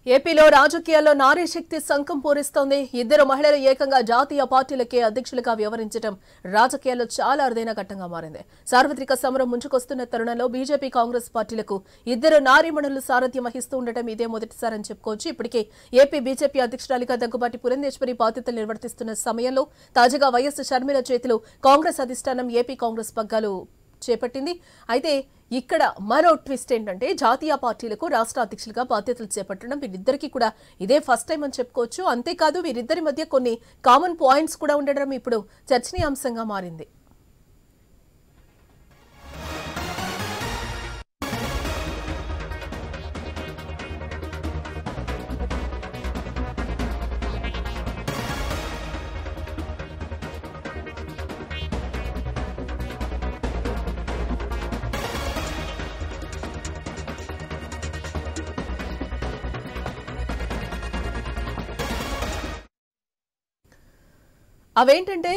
ఏపీలో రాజకీయాల్లో నారీ శక్తి సంకం పూరిస్తోంది. ఇద్దరు మహిళలు ఏకంగా జాతీయ పార్టీలకే అధ్యక్షులుగా వ్యవహరించడం రాజకీయాల్లో చాలా అరుదైన ఘట్టంగా మారింది. సార్వత్రిక సమరం ముంచుకొస్తున్న తరుణంలో బీజేపీ కాంగ్రెస్ పార్టీలకు ఇద్దరు నారీమణులు సారథ్యం వహిస్తూ ఉండటం ఇదే మొదటిసారని చెప్పుకోవచ్చు. ఇప్పటికే ఏపీ బీజేపీ అధ్యక్షురాలిగా దగ్గుబాటి పురంధేశ్వరి బాధ్యతలు నిర్వర్తిస్తున్న సమయంలో తాజాగా వైఎస్ షర్మిల చేతిలో కాంగ్రెస్ అధిష్టానం ఏపీ కాంగ్రెస్ పగ్గాలు చేపట్టింది. అయితే ఇక్కడ మరో ట్విస్ట్ ఏంటంటే జాతీయ పార్టీలకు రాష్ట్ర అధ్యక్షులుగా బాధ్యతలు చేపట్టడం వీరిద్దరికీ కూడా ఇదే ఫస్ట్ టైం అని చెప్పుకోవచ్చు. అంతేకాదు వీరిద్దరి మధ్య కొన్ని కామన్ పాయింట్స్ కూడా ఉండడం ఇప్పుడు చర్చనీయాంశంగా మారింది. అవేంటంటే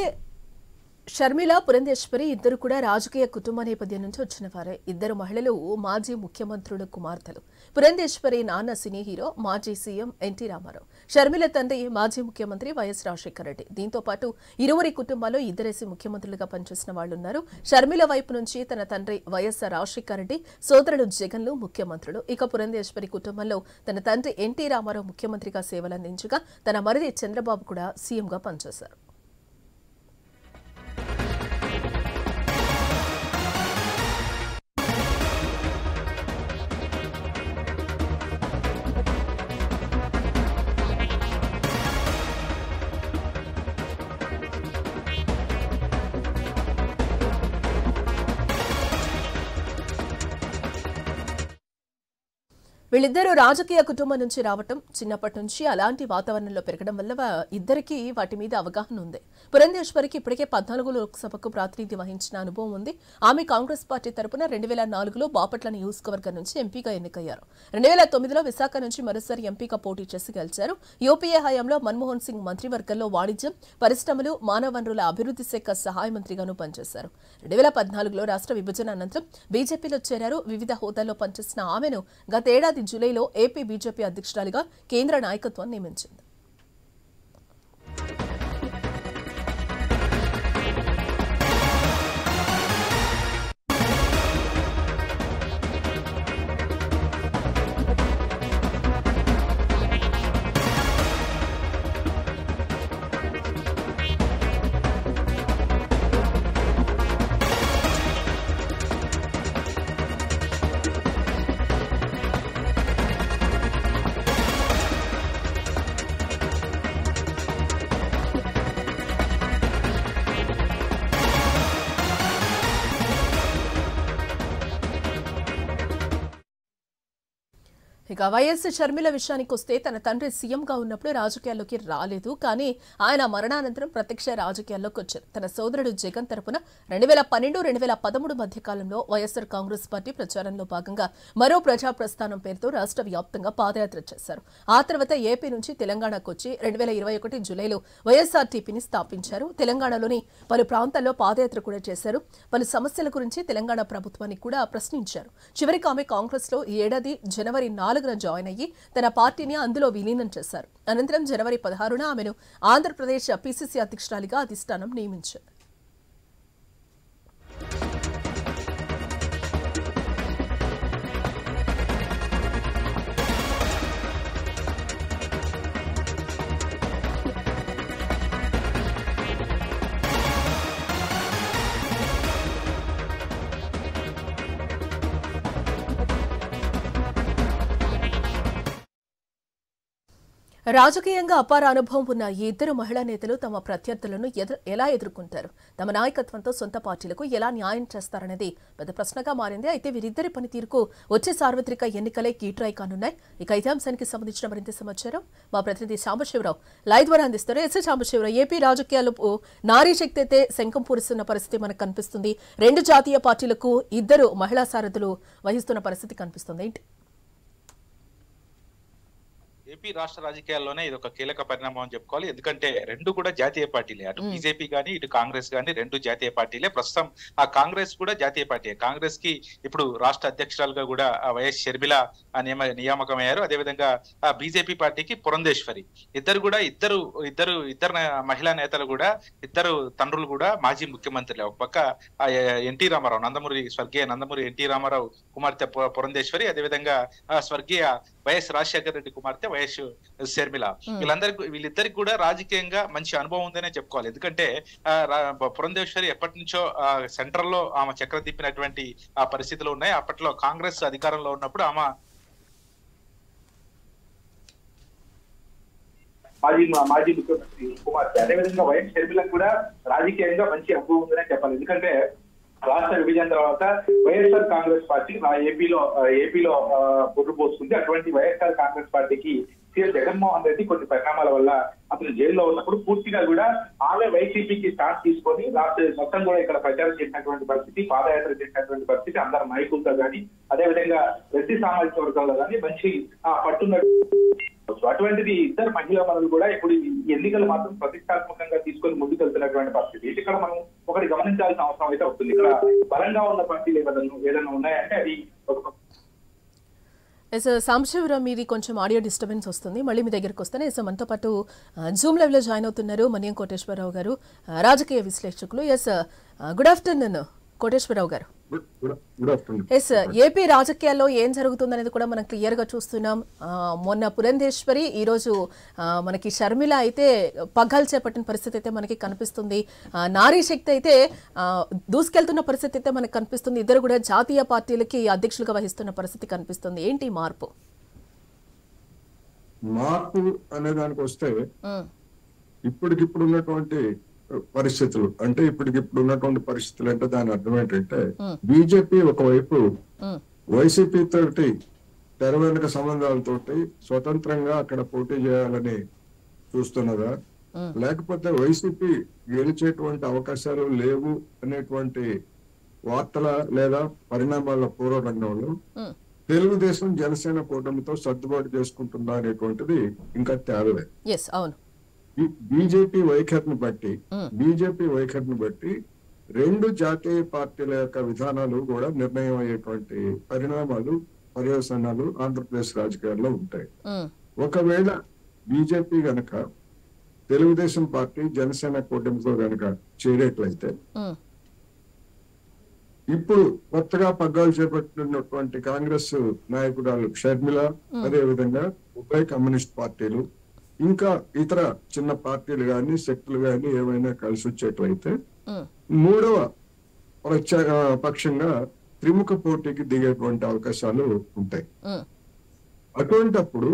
షర్మిల, పురంధేశ్వరి ఇద్దరు కూడా రాజకీయ కుటుంబ నేపథ్యం నుంచి వచ్చిన వారే. ఇద్దరు మహిళలు మాజీ ముఖ్యమంత్రుల కుమార్తెలు. పురంధేశ్వరి నాన్న సినీ హీరో, మాజీ సీఎం ఎన్టీ రామారావు. షర్మిల తండ్రి మాజీ ముఖ్యమంత్రి వైఎస్ రాజశేఖర రెడ్డి. దీంతో పాటు ఇరువురి కుటుంబాల్లో ఇద్దరేసి ముఖ్యమంత్రులుగా పనిచేసిన వాళ్లున్నారు. షర్మిల వైపు నుంచి తన తండ్రి వైఎస్ రాజశేఖర రెడ్డి, సోదరుడు జగన్లు ముఖ్యమంత్రులు. ఇక పురంధేశ్వరి కుటుంబంలో తన తండ్రి ఎన్టీ రామారావు ముఖ్యమంత్రిగా సేవలందించగా తన మరిది చంద్రబాబు కూడా సీఎంగా పనిచేశారు. వీళ్ళిద్దరూ రాజకీయ కుటుంబం నుంచి రావటం, చిన్నప్పటి నుంచి అలాంటి వాతావరణంలో పెరగడం వల్ల ఇద్దరికీ వాటి మీద అవగాహన ఉంది. పురంధేశ్వరికి ఇప్పటికే 14 లోక్సభకు ప్రాతినిధ్యం వహించిన అనుభవం ఉంది. ఆమె కాంగ్రెస్ పార్టీ తరపున 2004లో బాపట్ల నియోజకవర్గం నుంచి ఎంపీగా ఎన్నికయ్యారు. 2009లో విశాఖ నుంచి మరోసారి ఎంపీగా పోటీ చేసి గెలిచారు. యూపీఏ హయాంలో మన్మోహన్ సింగ్ మంత్రివర్గంలో వాణిజ్యం, పరిశ్రమలు, మానవ వనరుల అభివృద్ధి శాఖ సహాయ మంత్రిగాను పనిచేశారు. 2014లో రాష్ట్ర విభజన అనంతరం బీజేపీలో చేరారు. వివిధ హోదాల్లో పనిచేసిన ఆమెను గతేడాది జూలైలో ఏపీ బీజేపీ అధ్యక్షురాలిగా కేంద్ర నాయకత్వం నియమించింది. ఇక వైఎస్ షర్మిల విషయానికి వస్తే తన తండ్రి సీఎంగా ఉన్నప్పుడు రాజకీయాల్లోకి రాలేదు. కానీ ఆయన మరణానంతరం ప్రత్యక్ష రాజకీయాల్లోకి వచ్చారు. తన సోదరుడు జగన్ తరపున 2012-2013 మధ్య కాలంలో వైఎస్ఆర్ కాంగ్రెస్ పార్టీ ప్రచారంలో భాగంగా మరో ప్రజా ప్రస్థానం పేరుతో రాష్ట్ర వ్యాప్తంగా పాదయాత్ర చేశారు. ఆ తర్వాత ఏపీ నుంచి తెలంగాణకు వచ్చి 2021 జూలైలో వైఎస్ఆర్టీపీని స్థాపించారు. తెలంగాణలోని పలు ప్రాంతాల్లో పాదయాత్ర కూడా చేశారు. పలు సమస్యల గురించి తెలంగాణ ప్రభుత్వాన్ని కూడా ప్రశ్నించారు. చివరికి ఆమె కాంగ్రెస్ లో ఈ ఏడాది జనవరి 4 జాయిన్ అయ్యి తన పార్టీని అందులో విలీనం చేశారు. అనంతరం జనవరి 16న ఆమెను ఆంధ్రప్రదేశ్ పీసీసీ అధ్యక్షురాలిగా అధిష్టానం నియమించారు. రాజకీయంగా అపార అనుభవం ఉన్న ఈ ఇద్దరు మహిళా నేతలు తమ ప్రత్యర్థులను ఎలా ఎదుర్కొంటారు, తమ నాయకత్వంతో సొంత పార్టీలకు ఎలా న్యాయం చేస్తారనేది పెద్ద ప్రశ్నగా మారింది. అయితే వీరిద్దరి పనితీరుకు వచ్చే సార్వత్రిక ఎన్నికలే కీట్రాయి కానున్నాయి. ఇక ఇదే అంశానికి సంబంధించిన మరింత సమాచారం మా ప్రతినిధి సాంబశివరావు లైవ్ ద్వారా అందిస్తారు. సాంబశివరావు, ఏపీ రాజకీయాల్లో నారీ శక్తి అయితే శంఖం పూరిస్తున్న పరిస్థితి మనకు కనిపిస్తుంది. రెండు జాతీయ పార్టీలకు ఇద్దరు మహిళా సారథులు వహిస్తున్న పరిస్థితి కనిపిస్తుంది. ఏంటి? ఏపీ రాష్ట్ర రాజకీయాల్లోనే ఇది ఒక కీలక పరిణామం అని చెప్పుకోవాలి. ఎందుకంటే రెండు కూడా జాతీయ పార్టీలే, అటు బీజేపీ గానీ ఇటు కాంగ్రెస్ గానీ రెండు జాతీయ పార్టీలే. ప్రస్తుతం ఆ కాంగ్రెస్ కూడా జాతీయ పార్టీ. కాంగ్రెస్ కి ఇప్పుడు రాష్ట్ర అధ్యక్షురాలుగా కూడా వైఎస్ షర్మిల నియామకమయ్యారు. అదేవిధంగా ఆ బీజేపీ పార్టీకి పురంధేశ్వరి. ఇద్దరు మహిళా నేతలు కూడా, ఇద్దరు తండ్రులు కూడా మాజీ ముఖ్యమంత్రులే. ఒక పక్క ఎన్టీ రామారావు, స్వర్గీయ నందమూరి ఎన్టీ రామారావు కుమార్తె పురంధేశ్వరి, అదేవిధంగా స్వర్గీయ వైఎస్ రాజశేఖర రెడ్డి కుమార్తె వైఎస్ షర్మిల. వీళ్ళిద్దరికి కూడా రాజకీయంగా మంచి అనుభవం ఉందనే చెప్పుకోవాలి. ఎందుకంటే పురంధేశ్వరి ఎప్పటి నుంచో సెంట్రల్ లో ఆమె చక్ర తిప్పినటువంటి ఆ పరిస్థితులు ఉన్నాయి. అప్పట్లో కాంగ్రెస్ అధికారంలో ఉన్నప్పుడు ఆమె మాజీ ముఖ్యమంత్రి కుమార్తె. అదేవిధంగా వైఎస్ షర్మిలకు కూడా రాజకీయంగా మంచి అనుభవం ఉందనే చెప్పాలి. ఎందుకంటే రాష్ట్ర విభజన తర్వాత వైఎస్ఆర్ కాంగ్రెస్ పార్టీ ఏపీలో పొట్టు పోసుకుంది. అటువంటి వైఎస్ఆర్ కాంగ్రెస్ పార్టీకి సీఎం జగన్మోహన్ రెడ్డి కొన్ని పరిణామాల వల్ల అతను జైల్లో ఉన్నప్పుడు పూర్తిగా కూడా ఆమె వైసీపీకి స్టార్ట్ తీసుకొని రాష్ట్ర మొత్తం కూడా ఇక్కడ ప్రచారం చేసినటువంటి పరిస్థితి, పాదయాత్ర చేసినటువంటి పరిస్థితి, అందరు నాయకులతో కానీ అదేవిధంగా రెడ్డి సామాజిక వర్గాల్లో కానీ మంచి పట్టున్న. అటువంటిది ఇద్దరు మహిళా మనులు కూడా ఇప్పుడు ఎన్నికలు మాత్రం ప్రతిష్టాత్మకంగా తీసుకొని ముందుకెళ్తున్నటువంటి పరిస్థితి. ఇక్కడ మనం ఒకటి గమనించాల్సిన అవసరం అయితే అవుతుంది. ఇక్కడ బలంగా ఉన్న పార్టీలు ఏదైనా ఉన్నాయంటే అది ఒక సాంబశివరావు, మీది కొంచెం ఆడియో డిస్టర్బెన్స్ వస్తుంది. మళ్ళీ మీ దగ్గరికి వస్తానే. మనతో పాటు జూమ్ లైవ్ లో జాయిన్ అవుతున్నారు మన్యం కోటేశ్వరరావు గారు, రాజకీయ విశ్లేషకులు. గుడ్ ఆఫ్టర్నూన్ కోటేశ్వరరావు గారు. ఏపీ రాజకీయాల్లో ఏం జరుగుతుందనేది కూడా మనం క్లియర్ గా చూస్తున్నాం. మొన్న పురంధేశ్వరి, ఈ రోజు మనకి షర్మిల అయితే పగ్గాలు చేపట్టిన పరిస్థితి అయితే మనకి కనిపిస్తుంది. నారీ శక్తి అయితే దూసుకెళ్తున్న పరిస్థితి అయితే మనకు కనిపిస్తుంది. ఇద్దరు కూడా జాతీయ పార్టీలకి అధ్యక్షులుగా వహిస్తున్న పరిస్థితి కనిపిస్తుంది. ఏంటి మార్పు అనే దానికి వస్తే ఇప్పటికిప్పుడు ఉన్నటువంటి పరిస్థితులు అంటే ఇప్పటికిప్పుడు ఉన్నటువంటి పరిస్థితులు అంటే దాని అర్థం ఏంటంటే బీజేపీ ఒకవైపు వైసీపీ తోటి తెర వెనుక సంబంధాలతోటి స్వతంత్రంగా అక్కడ పోటీ చేయాలని చూస్తున్నదా, లేకపోతే వైసీపీ గెలిచేటువంటి అవకాశాలు లేవు అనేటువంటి వార్తల లేదా పరిణామాల పూర్వ రంగంలో తెలుగుదేశం జనసేన కూటమితో సర్దుబాటు చేసుకుంటుందా అనేటువంటిది ఇంకా తేలలేదు. బీజేపీ వైఖరిని బట్టి రెండు జాతీయ పార్టీల యొక్క విధానాలు కూడా నిర్ణయం అయ్యేటువంటి పరిణామాలు, పర్యవసానాలు ఆంధ్రప్రదేశ్ రాజకీయాల్లో ఉంటాయి. ఒకవేళ బీజేపీ గనక తెలుగుదేశం పార్టీ జనసేన కూటమితో గనక చేరేట్లయితే ఇప్పుడు కొత్తగా పగ్గాలు చేపట్టినటువంటి కాంగ్రెస్ నాయకురాలు షర్మిల, అదే విధంగా ఉభయ కమ్యూనిస్ట్ పార్టీలు, ఇంకా ఇతర చిన్న పార్టీలు గాని శక్తులు గాని ఏమైనా కలిసి వచ్చేట్లయితే మూడవ పక్షంగా త్రిముఖ పోటీకి దిగేటువంటి అవకాశాలు ఉంటాయి. అటువంటప్పుడు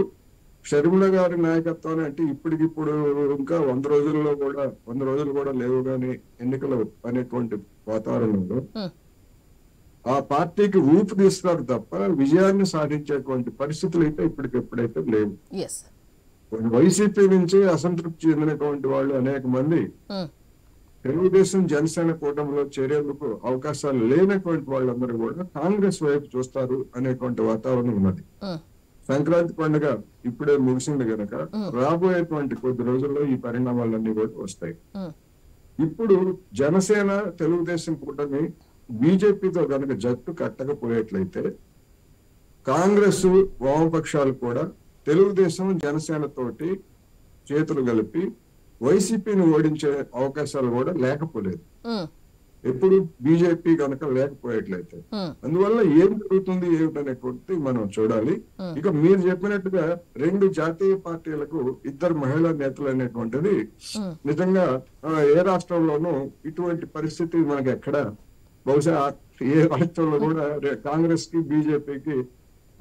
షర్మిల గారి నాయకత్వాన్ని అంటే ఇప్పటికిప్పుడు ఇంకా 100 రోజులు కూడా లేవు గాని ఎన్నికలు అనేటువంటి వాతావరణంలో ఆ పార్టీకి ఊపు తీస్తారు తప్ప విజయాన్ని సాధించేటువంటి పరిస్థితులు అయితే ఇప్పటికెప్పుడైతే లేవు. వైసీపీ నుంచి అసంతృప్తి చెందినటువంటి వాళ్ళు అనేక మంది తెలుగుదేశం జనసేన కూటమిలో చేరేందుకు అవకాశాలు లేనటువంటి వాళ్ళందరూ కూడా కాంగ్రెస్ వైపు చూస్తారు అనేటువంటి వాతావరణం ఉన్నది. సంక్రాంతి పండుగ ఇప్పుడే ముగిసింది గనక రాబోయేటువంటి కొద్ది రోజుల్లో ఈ పరిణామాలన్నీ కూడా వస్తాయి. ఇప్పుడు జనసేన తెలుగుదేశం కూటమి బీజేపీతో గనక జట్టు కట్టకపోయేట్లయితే కాంగ్రెస్ వామపక్షాలు కూడా తెలుగుదేశం జనసేన తోటి చేతులు కలిపి వైసీపీని ఓడించే అవకాశాలు కూడా లేకపోలేదు ఎప్పుడు బీజేపీ కనుక లేకపోయేట్లయితే. అందువల్ల ఏం జరుగుతుంది ఏమిటనేటువంటి మనం చూడాలి. ఇక మీరు చెప్పినట్టుగా రెండు జాతీయ పార్టీలకు ఇద్దరు మహిళా నేతలు అనేటువంటిది నిజంగా ఏ రాష్ట్రంలోనూ ఇటువంటి పరిస్థితి మనకి ఎక్కడ, బహుశా ఏ రాష్ట్రంలో కూడా కాంగ్రెస్ కి బీజేపీకి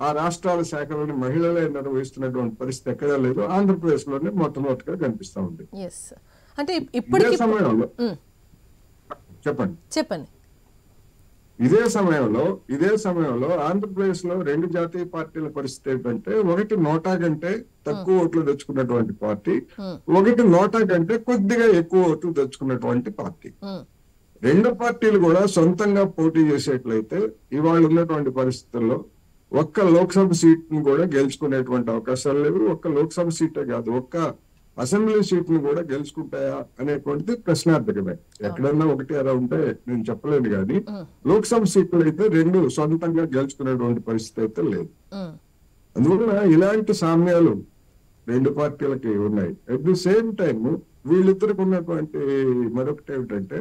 ఆ రాష్ట్రాల శాఖలోని మహిళలే నిర్వహిస్తున్నటువంటి పరిస్థితి ఎక్కడా లేదు. ఆంధ్రప్రదేశ్ లోనే మొట్టమొదటిగా కనిపిస్తా ఉంది. చెప్పండి. ఇదే సమయంలో ఆంధ్రప్రదేశ్ లో రెండు జాతీయ పార్టీల పరిస్థితి ఏంటంటే, ఒకటి నోటా కంటే తక్కువ ఓట్లు తెచ్చుకున్నటువంటి పార్టీ, ఒకటి నోటా కంటే కొద్దిగా ఎక్కువ ఓట్లు తెచ్చుకున్నటువంటి పార్టీ. రెండు పార్టీలు కూడా సొంతంగా పోటీ చేసేట్లయితే ఇవాళ ఉన్నటువంటి పరిస్థితుల్లో ఒక్క లోక్సభ సీట్ ని కూడా గెలుచుకునేటువంటి అవకాశాలు లేవు. ఒక్క లోక్సభ సీటే కాదు, ఒక్క అసెంబ్లీ సీట్ ని కూడా గెలుచుకుంటాయా అనేటువంటిది ప్రశ్నార్థకమే. ఎక్కడన్నా ఒకటి అలా ఉంటే నేను చెప్పలేను, కానీ లోక్సభ సీట్లు అయితే 2 సొంతంగా గెలుచుకునేటువంటి పరిస్థితి అయితే లేదు. అందువల్ల ఇలాంటి సామ్యాలు 2 పార్టీలకి ఉన్నాయి. అట్ ది సేమ్ టైం వీళ్ళిద్దరికి ఉన్నటువంటి మరొకటి ఏమిటంటే,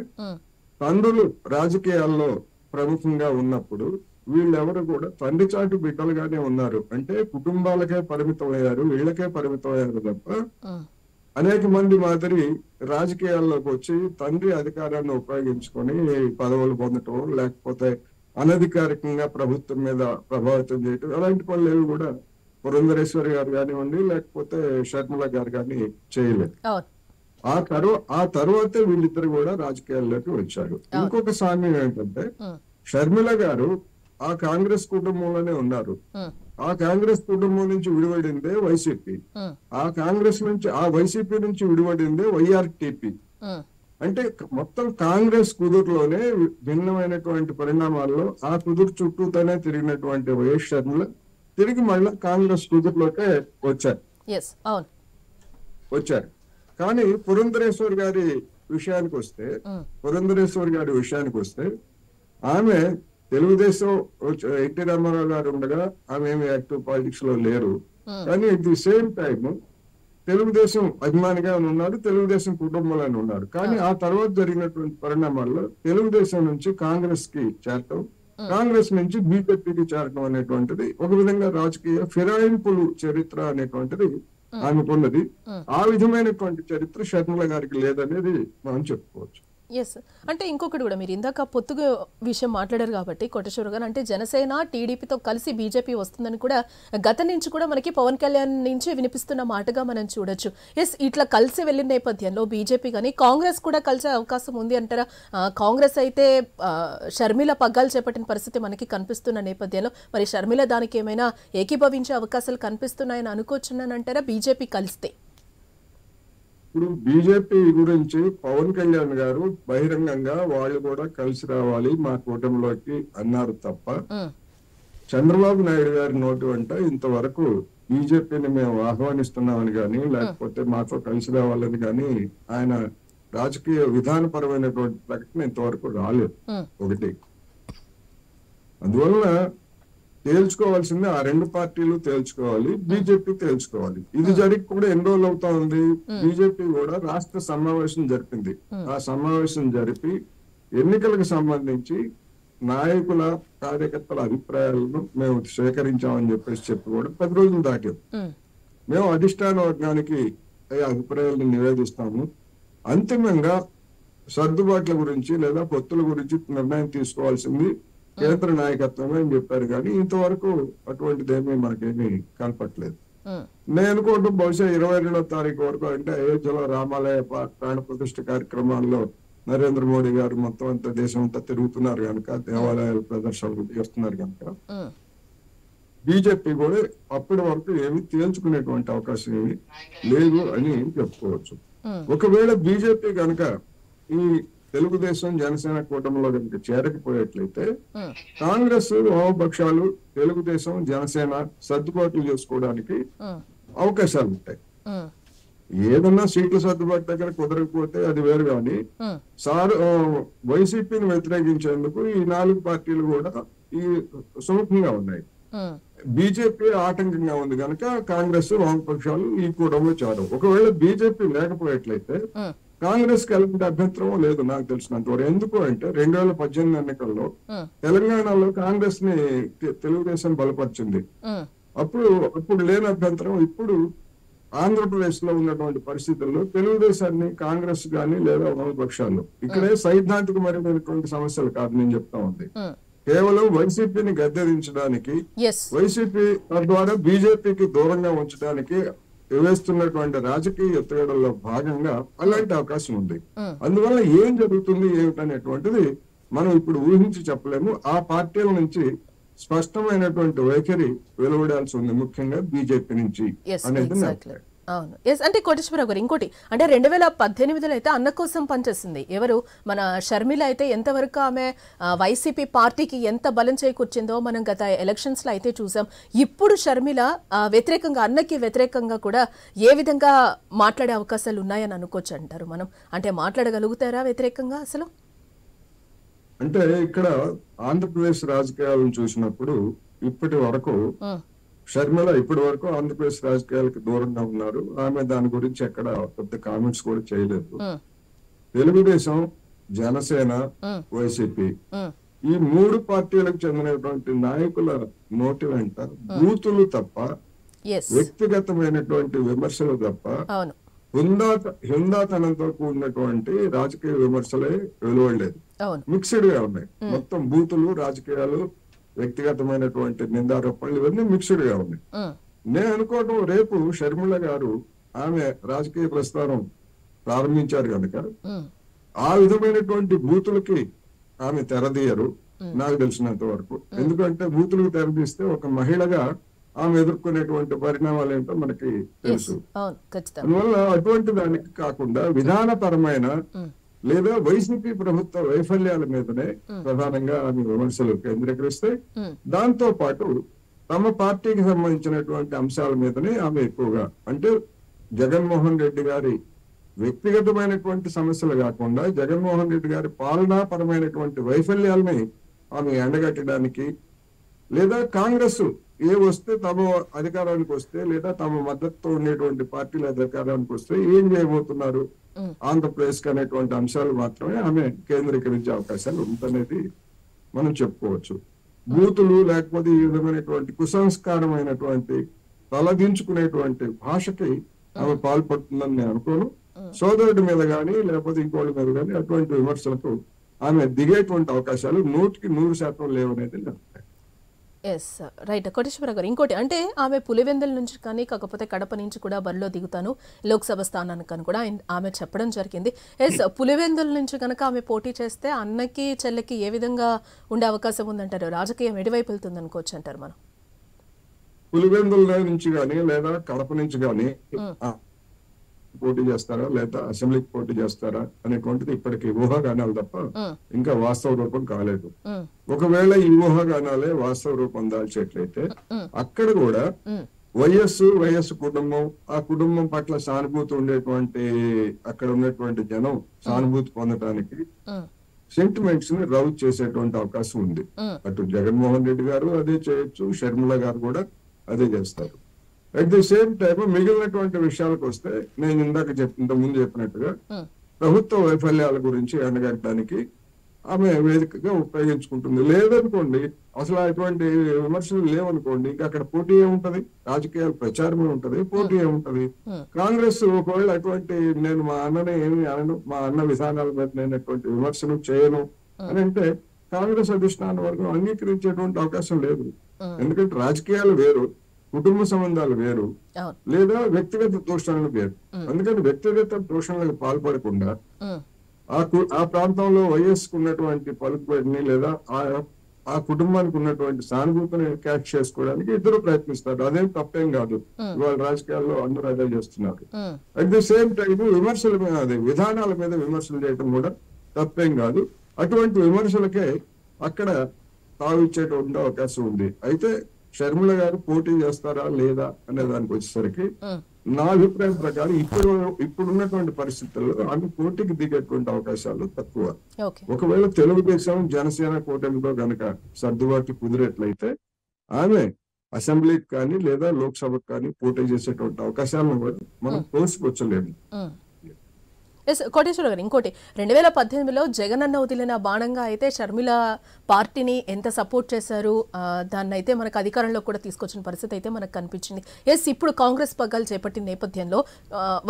తండ్రులు రాజకీయాల్లో ప్రముఖంగా ఉన్నప్పుడు వీళ్ళెవరు కూడా తండ్రి చాటు బిడ్డలుగానే ఉన్నారు. అంటే కుటుంబాలకే పరిమితం అయ్యారు, వీళ్ళకే పరిమితం అయ్యారు తప్ప అనేక మంది మాదిరి రాజకీయాల్లోకి వచ్చి తండ్రి అధికారాన్ని ఉపయోగించుకొని పదవులు పొందటం, లేకపోతే అనధికారికంగా ప్రభుత్వం మీద ప్రభావితం చేయటం, అలాంటి పనులు ఏవి కూడా పురంధరేశ్వరి గారు కానివ్వండి, లేకపోతే షర్మిల గారు కానీ చేయలేదు. ఆ తర్వాతే వీళ్ళిద్దరు కూడా రాజకీయాల్లోకి వచ్చారు. ఇంకొక సామ్యం ఏంటంటే, షర్మిల గారు ఆ కాంగ్రెస్ కుటుంబంలోనే ఉన్నారు. ఆ కాంగ్రెస్ కుటుంబం నుంచి విడిపడిందే వైసీపీ, ఆ వైసీపీ నుంచి విడిపడిందే వైఆర్టీపీ. అంటే మొత్తం కాంగ్రెస్ కుదురులోనే భిన్నమైనటువంటి పరిణామాల్లో ఆ కుదురు చుట్టూతోనే తిరిగినటువంటి వైఎస్ షర్మిల తిరిగి మళ్ళీ కాంగ్రెస్ కుదురులోకే వచ్చారు. కానీ పురంధరేశ్వర్ గారి విషయానికి వస్తే ఆమె తెలుగుదేశం ఎన్టీ రామారావు గారు ఉండగా ఆమె ఏమి యాక్టివ్ పాలిటిక్స్ లో లేరు. కానీ at the same time Telugu Desam అభిమానిగా ఉన్నారు, తెలుగుదేశం కుటుంబంలోనే ఉన్నారు. కానీ ఆ తర్వాత జరిగినటువంటి పరిణామాల్లో తెలుగుదేశం నుంచి కాంగ్రెస్ కి చేరటం, కాంగ్రెస్ నుంచి బీజేపీకి చేరటం అనేటువంటిది ఒక విధంగా రాజకీయ ఫిరాయింపులు చరిత్ర అనేటువంటిది ఆమెకున్నది. ఆ విధమైనటువంటి చరిత్ర షర్మిల గారికి లేదనేది మనం చెప్పుకోవచ్చు. ఎస్, అంటే ఇంకొకటి కూడా మీరు ఇందాక పొత్తుగా విషయం మాట్లాడారు కాబట్టి కోటేశ్వర గారు, అంటే జనసేన టీడీపీతో కలిసి బీజేపీ వస్తుందని కూడా గత నుంచి కూడా మనకి పవన్ కళ్యాణ్ నుంచి వినిపిస్తున్న మాటగా మనం చూడొచ్చు. ఎస్, ఇట్లా కలిసి వెళ్ళిన నేపథ్యంలో బీజేపీ కానీ కాంగ్రెస్ కూడా కలిసే అవకాశం ఉంది అంటారా? కాంగ్రెస్ అయితే షర్మిల పగ్గాలు చేపట్టిన పరిస్థితి మనకి కనిపిస్తున్న నేపథ్యంలో మరి షర్మిల దానికి ఏమైనా ఏకీభవించే అవకాశాలు కనిపిస్తున్నాయని అనుకోవచ్చున్నానంటారా బీజేపీ కలిస్తే? ఇప్పుడు బీజేపీ గురించి పవన్ కళ్యాణ్ గారు బహిరంగంగా వాళ్ళు కూడా కలిసి రావాలి మా కూటమిలోకి అన్నారు తప్ప, చంద్రబాబు నాయుడు గారి నోటి వెంట ఇంతవరకు బీజేపీని మేము ఆహ్వానిస్తున్నామని కానీ, లేకపోతే మాతో కలిసి రావాలని కానీ ఆయన రాజకీయ విధానపరమైనటువంటి ప్రకటన ఇంతవరకు రాలేదు. ఒకటి, అందువలన తేల్చుకోవాల్సింది ఆ 2 పార్టీలు తేల్చుకోవాలి, బీజేపీ తేల్చుకోవాలి. ఇది జరిగి కూడా ఎన్ని రోజులు అవుతా ఉంది. బీజేపీ కూడా రాష్ట్ర సమావేశం జరిపింది. ఆ సమావేశం జరిపి ఎన్నికలకు సంబంధించి నాయకుల కార్యకర్తల అభిప్రాయాలను మేము స్వీకరించామని చెప్పి కూడా 10 రోజులు దాటాం. మేము అధిష్టాన వర్గానికి అభిప్రాయాలను నివేదిస్తాము, అంతిమంగా సర్దుబాట్ల గురించి లేదా పొత్తుల గురించి నిర్ణయం తీసుకోవాల్సింది కేంద్ర నాయకత్వమే అని చెప్పారు. కానీ ఇంతవరకు అటువంటిదేమీ మనకేమీ కనపట్లేదు. నేను అనుకోవడం బహుశా 22వ తారీఖు వరకు, అంటే అయోధ్యలో రామాలయ ప్రాణ ప్రతిష్ఠ కార్యక్రమాల్లో నరేంద్ర మోడీ గారు మొత్తం అంతా దేశం అంతా తిరుగుతున్నారు కనుక, దేవాలయాల ప్రదర్శనలు చేస్తున్నారు కనుక బీజేపీ కూడా అప్పటి వరకు ఏమి తేల్చుకునేటువంటి అవకాశం ఏమి లేదు అని చెప్పుకోవచ్చు. ఒకవేళ బీజేపీ కనుక ఈ తెలుగుదేశం జనసేన కూటమిలో కనుక చేరకపోయేట్లయితే కాంగ్రెస్ వామపక్షాలు తెలుగుదేశం జనసేన సర్దుబాట్లు చేసుకోవడానికి అవకాశాలు ఉంటాయి. ఏదన్నా సీట్ల సర్దుబాటు దగ్గర కుదరకపోతే అది వేరు, కానీ వైసీపీని వ్యతిరేకించేందుకు ఈ 4 పార్టీలు కూడా ఈ సుముఖంగా ఉన్నాయి. బీజేపీ ఆటంకంగా ఉంది కనుక కాంగ్రెస్ వామపక్షాలు ఈ కూటమిలో చేరవు. ఒకవేళ బీజేపీ లేకపోయేట్లయితే కాంగ్రెస్ కి ఎలాంటి అభ్యంతరం లేదు నాకు తెలిసినంత వరకు. ఎందుకు అంటే 2018 ఎన్నికల్లో తెలంగాణలో కాంగ్రెస్ ని తెలుగుదేశం బలపరిచింది. అప్పుడు లేని అభ్యంతరం ఇప్పుడు ఆంధ్రప్రదేశ్ లో ఉన్నటువంటి పరిస్థితుల్లో తెలుగుదేశాన్ని కాంగ్రెస్ గాని లేదా వామపక్షాలు ఇక్కడే సైద్ధాంతికమైనటువంటి సమస్యలు కాదు నేను చెప్తా ఉంది. కేవలం వైసీపీని గద్దెదించడానికి, వైసీపీ ద్వారా బీజేపీకి దూరంగా ఉంచడానికి వేస్తున్నటువంటి రాజకీయ ఎత్తుగడల్లో భాగంగా అలాంటి అవకాశం ఉంది. అందువల్ల ఏం జరుగుతుంది ఏమిటనేటువంటిది మనం ఇప్పుడు ఊహించి చెప్పలేము. ఆ పార్టీల నుంచి స్పష్టమైనటువంటి వైఖరి వెలువడాల్సి ఉంది, ముఖ్యంగా బీజేపీ నుంచి అనేది. అవును. ఎస్, అంటే కోటేశ్వరరావు గారు ఇంకోటి అంటే 2018లో అయితే అన్న కోసం పనిచేసింది ఎవరు, మన షర్మిల అయితే ఎంతవరకు ఆమె వైసీపీ పార్టీకి ఎంత బలం చేకూర్చిందో మనం గత ఎలక్షన్స్ లో అయితే చూసాం. ఇప్పుడు షర్మిల వ్యతిరేకంగా, అన్నకి వ్యతిరేకంగా కూడా ఏ విధంగా మాట్లాడే అవకాశాలు ఉన్నాయని అనుకోవచ్చు అంటారు మనం? అంటే మాట్లాడగలుగుతారా వ్యతిరేకంగా అసలు? అంటే ఇక్కడ ఆంధ్రప్రదేశ్ రాజకీయాలను చూసినప్పుడు ఇప్పటి వరకు షర్మిల ఇప్పటి వరకు ఆంధ్రప్రదేశ్ రాజకీయాలకు దూరంగా ఉన్నారు. ఆమె దాని గురించి ఎక్కడ పెద్ద కామెంట్స్ కూడా చేయలేదు. తెలుగుదేశం, జనసేన, వైసీపీ ఈ 3 పార్టీలకు చెందినటువంటి నాయకుల నోటి వెంట బూతులు తప్ప, వ్యక్తిగతమైనటువంటి విమర్శలు తప్ప హుందాతనంతో కూడినటువంటి రాజకీయ విమర్శలే వెలువడలేదు. మిక్స్డ్ గా ఉన్నాయి. మొత్తం బూతులు, రాజకీయాలు, వ్యక్తిగతమైనటువంటి నిందారోపణలు ఇవన్నీ మిక్స్డ్ గా ఉన్నాయి. నేను అనుకోవడం రేపు షర్మిల గారు ఆమె రాజకీయ ప్రస్థానం ప్రారంభించారు కనుక ఆ విధమైనటువంటి బూతులకి ఆమె తెరదీయరు నాకు తెలిసినంత వరకు. ఎందుకంటే బూతులకు తెరదీస్తే ఒక మహిళగా ఆమె ఎదుర్కొనేటువంటి పరిణామాలు ఏంటో మనకి తెలుసు. అందువల్ల అటువంటి దానికి కాకుండా విధానపరమైన లేదా వైసీపీ ప్రభుత్వ వైఫల్యాల మీదనే ప్రధానంగా ఆమె విమర్శలు కేంద్రీకరిస్తాయి. దాంతో పాటు తమ పార్టీకి సంబంధించినటువంటి అంశాల మీదనే ఆమె ఎక్కువగా, అంటే జగన్మోహన్ రెడ్డి గారి వ్యక్తిగతమైనటువంటి సమస్యలు కాకుండా జగన్మోహన్ రెడ్డి గారి పాలనాపరమైనటువంటి వైఫల్యాలని ఆమె ఎండగట్టడానికి, లేదా కాంగ్రెస్ ఏ వస్తే తమ అధికారానికి వస్తే లేదా తమ మద్దతుతో ఉండేటువంటి పార్టీల అధికారానికి వస్తే ఏం చేయబోతున్నారు ఆంధ్రప్రదేశ్ కి అనేటువంటి అంశాలు మాత్రమే ఆమె కేంద్రీకరించే అవకాశాలు ఉందనేది మనం చెప్పుకోవచ్చు. బూతులు లేకపోతే ఈ విధమైనటువంటి కుసంస్కారమైనటువంటి తలదించుకునేటువంటి భాషకి ఆమె పాల్పడుతుందని నేను అనుకోను. సోదరుడి మీద గాని లేకపోతే ఇంకోటి మీద గాని అటువంటి విమర్శలకు ఆమె దిగేటువంటి అవకాశాలు 100% లేవనేది నేను. ఎస్, రైట్ కోటేశ్వరరావు గారు. ఇంకోటి అంటే ఆమె పులివెందుల నుంచి కానీ కాకపోతే కడప నుంచి కూడా బరిలో దిగుతాను లోక్సభ స్థానానికి అని కూడా ఆమె చెప్పడం జరిగింది. ఎస్, పులివెందుల నుంచి కనుక ఆమె పోటీ చేస్తే అన్నకి చెల్లెకి ఏ విధంగా ఉండే అవకాశం ఉందంటారు? రాజకీయం ఎటువైపు వెళ్తుంది అనుకోవచ్చు అంటారు మనం? పులివెందుల నుంచి కానీ లేదా కడప నుంచి కానీ పోటీ చేస్తారా లేదా అసెంబ్లీకి పోటీ చేస్తారా అనేటువంటిది ఇప్పటికి ఊహాగానాలు తప్ప ఇంకా వాస్తవ రూపం కాలేదు. ఒకవేళ ఈ ఊహాగానాలే వాస్తవ రూపం దాల్చేట్లయితే అక్కడ కూడా వైఎస్ కుటుంబం, ఆ కుటుంబం పట్ల సానుభూతి ఉండేటువంటి అక్కడ ఉన్నటువంటి జనం సానుభూతి పొందడానికి సెంటిమెంట్స్ ని రౌజ్ చేసేటువంటి అవకాశం ఉంది. అటు జగన్మోహన్ రెడ్డి గారు అదే చేయొచ్చు, షర్మిల గారు కూడా అదే చేస్తారు. అట్ ది సేమ్ టైం మిగిలినటువంటి విషయాలకు వస్తే నేను ఇంత ముందు చెప్పినట్టుగా ప్రభుత్వ వైఫల్యాల గురించి ఎండగట్టడానికి ఆమె వేదికగా ఉపయోగించుకుంటుంది. లేదనుకోండి, అసలు అటువంటి విమర్శలు లేవనుకోండి, ఇంకా అక్కడ పోటీ ఏముంటది? రాజకీయాల ప్రచారమే ఉంటది, పోటీ ఏముంటది? కాంగ్రెస్ ఒకవేళ అటువంటి నేను మా అన్నని ఏమి అనను, మా అన్న విధానాల మీద నేను అటువంటి విమర్శలు చేయను అని అంటే కాంగ్రెస్ అధిష్టానం వరకు అంగీకరించేటువంటి అవకాశం లేదు. ఎందుకంటే రాజకీయాలు వేరు, కుటుంబ సంబంధాలు వేరు, లేదా వ్యక్తిగత దూషణలు వేరు. అందుకని వ్యక్తిగత దూషణలకు పాల్పడకుండా ఆ ప్రాంతంలో వైఎస్ ఉన్నటువంటి పలుకుబడిని లేదా ఆ కుటుంబానికి ఉన్నటువంటి సానుభూతిని క్యాచ్ చేసుకోవడానికి ఇద్దరు ప్రయత్నిస్తారు. అదేం తప్పేం కాదు. ఇవాళ రాజకీయాల్లో అందరూ అదే చేస్తున్నారు. అట్ ది సేమ్ టైం విమర్శల మీద, అదే విధానాల మీద విమర్శలు చేయడం కూడా తప్పేం కాదు. అటువంటి విమర్శలకే అక్కడ తావిచ్చేటువంటి అవకాశం ఉంది. అయితే షర్మిల గారు పోటీ చేస్తారా లేదా అనే దానికి వచ్చేసరికి నా అభిప్రాయం ప్రకారం ఇప్పుడున్నటువంటి పరిస్థితుల్లో ఆమె పోటీకి దిగేటువంటి అవకాశాలు తక్కువ. ఒకవేళ తెలుగుదేశం జనసేన కూటమితో గనక సర్దుబాటు కుదిరేట్లయితే ఆమె అసెంబ్లీకి కానీ లేదా లోక్సభకు కానీ పోటీ చేసేటువంటి అవకాశాలను కూడా మనం తోసిపుచ్చలేము. ఎస్ కోటేశ్వర గారు, ఇంకోటి 2018లో జగన్ అన్న వదిలిన బాణంగా అయితే షర్మిల పార్టీని ఎంత సపోర్ట్ చేశారు, దాన్ని అయితే మనకు అధికారంలో కూడా తీసుకొచ్చిన పరిస్థితి అయితే మనకు కనిపించింది. ఎస్, ఇప్పుడు కాంగ్రెస్ పగ్గాలు చేపట్టిన నేపథ్యంలో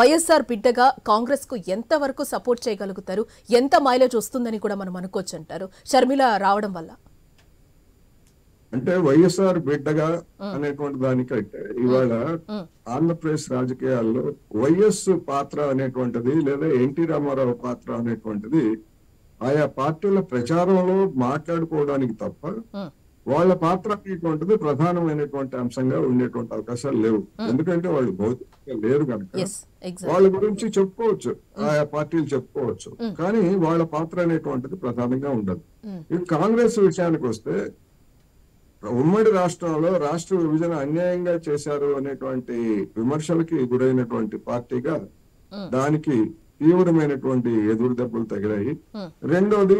వైఎస్ఆర్ బిడ్డగా కాంగ్రెస్ కు ఎంత వరకు సపోర్ట్ చేయగలుగుతారు, ఎంత మైలేజ్ వస్తుందని కూడా మనం అనుకోవచ్చు అంటారు షర్మిల రావడం వల్ల? అంటే వైఎస్ఆర్ బిడ్డగా అనేటువంటి దానికంటే ఇవాళ ఆంధ్రప్రదేశ్ రాజకీయాల్లో వైఎస్ పాత్ర అనేటువంటిది లేదా ఎన్టీ రామారావు పాత్ర అనేటువంటిది ఆయా పార్టీల ప్రచారంలో మాట్లాడుకోవడానికి తప్ప వాళ్ళ పాత్ర అనేటువంటిది ప్రధానమైనటువంటి అంశంగా ఉండేటువంటి అవకాశాలు లేవు. ఎందుకంటే వాళ్ళు భౌతికంగా లేరు కనుక వాళ్ళ గురించి చెప్పుకోవచ్చు, ఆయా పార్టీలు చెప్పుకోవచ్చు, కానీ వాళ్ళ పాత్ర అనేటువంటిది ప్రధానంగా ఉండదు. ఈ కాంగ్రెస్ విషయానికి వస్తే ఉమ్మడి రాష్ట్రంలో రాష్ట్ర విభజన అన్యాయంగా చేశారు అనేటువంటి విమర్శలకి గురైనటువంటి పార్టీగా దానికి తీవ్రమైనటువంటి ఎదురు దెబ్బలు తగిలాయి. రెండోది,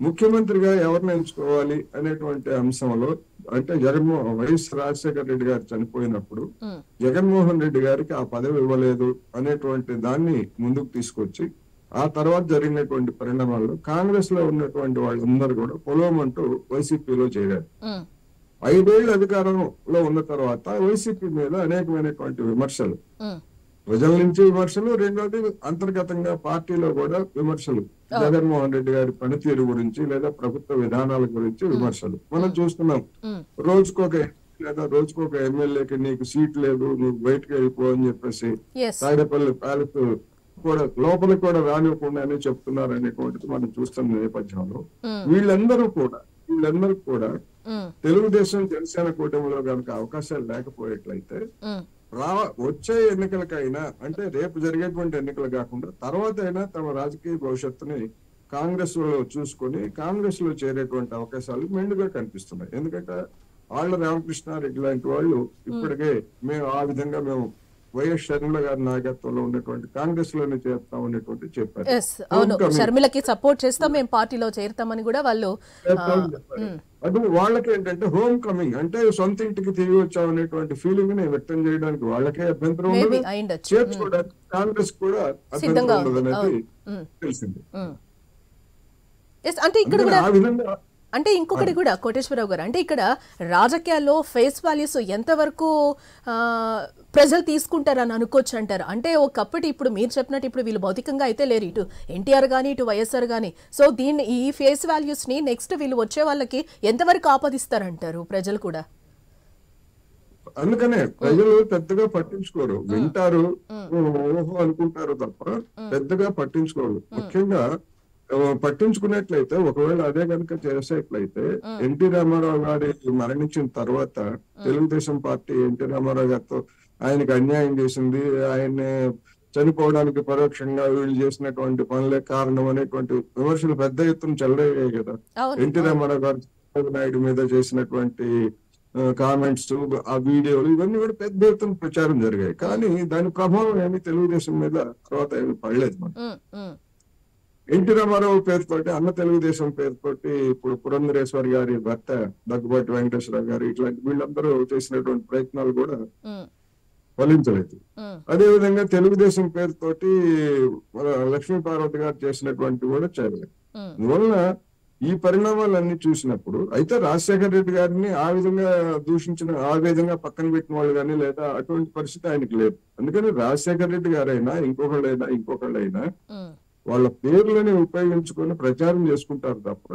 ముఖ్యమంత్రిగా ఎవరిని ఎంచుకోవాలి అనేటువంటి అంశంలో అంటే వైఎస్ రాజశేఖర రెడ్డి గారు చనిపోయినప్పుడు జగన్మోహన్ రెడ్డి గారికి ఆ పదవి ఇవ్వలేదు అనేటువంటి దాన్ని ముందుకు తీసుకొచ్చి ఆ తర్వాత జరిగినటువంటి పరిణామాల్లో కాంగ్రెస్ లో ఉన్నటువంటి వాళ్ళందరూ కూడా పొలవమంటూ వైసీపీలో చేరారు. 5 ఏళ్ల అధికారంలో ఉన్న తర్వాత వైసీపీ మీద అనేకమైనటువంటి విమర్శలు, ప్రజల నుంచి విమర్శలు, రెండోది అంతర్గతంగా పార్టీలో కూడా విమర్శలు, జగన్మోహన్ రెడ్డి గారి పనితీరు గురించి లేదా ప్రభుత్వ విధానాల గురించి విమర్శలు మనం చూస్తున్నాం. రోజుకొక ఎమ్మెల్యేకి నీకు సీట్ లేదు, నువ్వు బయటకు వెళ్ళిపో అని చెప్పేసి తాడేపల్లి ప్యాలెస్ కూడా లోపలికి కూడా రానివ్వకుండానే చెప్తున్నారు అనేటువంటిది మనం చూస్తున్న నేపథ్యంలో వీళ్ళందరూ కూడా తెలుగుదేశం జనసేన కూటమిలో కనుక అవకాశాలు లేకపోయేట్లయితే వచ్చే ఎన్నికలకైనా అంటే రేపు జరిగేటువంటి ఎన్నికలు కాకుండా తర్వాత అయినా తమ రాజకీయ భవిష్యత్తుని కాంగ్రెస్ లో చూసుకొని కాంగ్రెస్ లో చేరేటువంటి అవకాశాలు మెండుగా కనిపిస్తున్నాయి. ఎందుకంటే ఆళ్ల రామకృష్ణారెడ్డి లాంటి వాళ్ళు ఇప్పటికే మేము వైఎస్ షర్మిల గారి నాయకత్వంలో ఉన్నటువంటి కాంగ్రెస్ లోనే చేరుతాం అనేటువంటి చెప్పారు. అవును, షర్మిలకి సపోర్ట్ చేస్తాం, మేము పార్టీలో చేరుతామని కూడా వాళ్ళు. అది వాళ్ళకి ఏంటంటే హోమ్ కమింగ్ అంటే సొంత ఇంటికి తిరిగి వచ్చాం అనేటువంటి ఫీలింగ్ ని వ్యక్తం చేయడానికి వాళ్ళకే అభ్యంతరం ఉండదు, చేర్చుకోవడానికి కాంగ్రెస్ కూడా అభ్యంతరం ఉండదు అనేది తెలిసింది. అంటే ఇక్కడ కూడా అంటే ఇంకొకటి కూడా కోటేశ్వరరావు గారు, అంటే ఇక్కడ రాజకీయాల్లో ఫేస్ వాల్యూస్ ఎంతవరకు ప్రజలు తీసుకుంటారని అనుకోవచ్చు అంటారు? అంటే ఒకప్పటి ఇప్పుడు మీరు చెప్పినట్టు ఇప్పుడు వీళ్ళు భౌతికంగా అయితే లేరు, ఇటు ఎన్టీఆర్ గానీ ఇటు వైఎస్ఆర్ గానీ. సో ఈ ఫేస్ వాల్యూస్ ని నెక్స్ట్ వీళ్ళు వచ్చే వాళ్ళకి ఎంతవరకు ఆపాదిస్తారంటారు ప్రజలు కూడా? అందుకనే ప్రజలు పెద్దగా పట్టించుకోరు, వింటారు, ఓహో అనుకుంటారు తప్ప పెద్దగా పట్టించుకోరు. ముఖ్యంగా పట్టించుకున్నట్లయితే ఒకవేళ అదే కనుక చేసేట్లయితే ఎన్టీ రామారావు గారి మరణించిన తర్వాత తెలుగుదేశం పార్టీ ఎన్టీ రామారావు గారితో ఆయనకి అన్యాయం చేసింది, ఆయన్ని చనిపోవడానికి పరోక్షంగా వీళ్ళు చేసినటువంటి పనులే కారణం అనేటువంటి విమర్శలు పెద్ద ఎత్తున చెలరేగాయి కదా. ఎన్టీ రామారావు గారు చంద్రబాబు నాయుడు మీద చేసినటువంటి కామెంట్స్, ఆ వీడియోలు ఇవన్నీ కూడా పెద్ద ఎత్తున ప్రచారం జరిగాయి. కానీ దాని ప్రభావం ఏమి తెలుగుదేశం మీద తర్వాత ఏమి పడలేదు. మనం ఎన్టీ రామారావు పేరుతోటి అన్న తెలుగుదేశం పేరుతోటి ఇప్పుడు పురంధరేశ్వరి గారి భర్త దగ్గుబాటి వెంకటేశ్వర గారు ఇట్లాంటి వీళ్ళందరూ చేసినటువంటి ప్రయత్నాలు కూడా ఫలించలేదు. అదే విధంగా తెలుగుదేశం పేరుతోటి లక్ష్మీ పార్వతి గారు చేసినటువంటి కూడా చేయలేదు. అందువలన ఈ పరిణామాలన్నీ చూసినప్పుడు అయితే రాజశేఖర రెడ్డి గారిని ఆ విధంగా ఆ విధంగా పక్కన పెట్టిన వాళ్ళు కానీ లేదా అటువంటి పరిస్థితి ఆయనకి లేదు. అందుకని రాజశేఖర రెడ్డి గారైనా ఇంకొకళ్ళైనా వాళ్ళ పేర్లని ఉపయోగించుకొని ప్రచారం చేసుకుంటారు తప్ప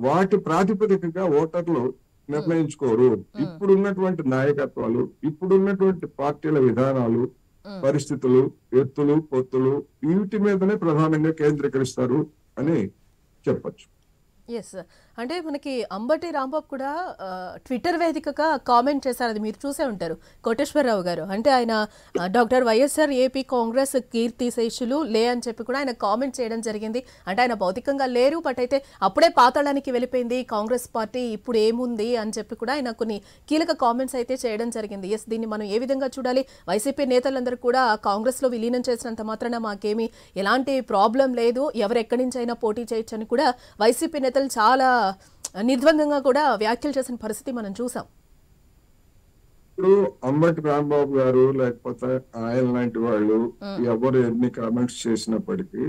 వాటి ప్రాతిపదికగా ఓటర్లు నిర్ణయించుకోరు. ఇప్పుడున్నటువంటి నాయకత్వాలు, ఇప్పుడున్నటువంటి పార్టీల విధానాలు, పరిస్థితులు, ఎత్తులు, పొత్తులు వీటి మీదనే ప్రధానంగా కేంద్రీకరిస్తారు అని చెప్పచ్చు. ఎస్, అంటే మనకి అంబటి రాంబాబు కూడా ట్విట్టర్ వేదికగా కామెంట్ చేశారు, అది మీరు చూసే ఉంటారు కోటేశ్వరరావు గారు. అంటే ఆయన డాక్టర్ వైఎస్ఆర్ ఏపీ కాంగ్రెస్ కీర్తి శేషులు లే అని చెప్పి కూడా ఆయన కామెంట్ చేయడం జరిగింది. అంటే ఆయన భౌతికంగా లేరు, బట్ అయితే అప్పుడే పాతాళానికి వెళ్ళిపోయింది కాంగ్రెస్ పార్టీ, ఇప్పుడు ఏముంది అని చెప్పి కూడా ఆయన కొన్ని కీలక కామెంట్స్ అయితే చేయడం జరిగింది. ఎస్, దీన్ని మనం ఏ విధంగా చూడాలి? వైసీపీ నేతలందరూ కూడా కాంగ్రెస్ లో విలీనం చేసినంత మాత్రాన మాకేమీ ఎలాంటి ప్రాబ్లం లేదు, ఎవరు ఎక్కడి నుంచి అయినా పోటీ చేయొచ్చు అని కూడా వైసీపీ నేతలు చాలా నిర్ద్వందంగా కూడా వ్యాఖ్యలు చేసిన పరిస్థితి మనం చూసాం. ఇప్పుడు అంబటి రాంబాబు గారు లేకపోతే ఆయన లాంటి వాళ్ళు ఎవరు ఎన్ని కామెంట్స్ చేసినప్పటికీ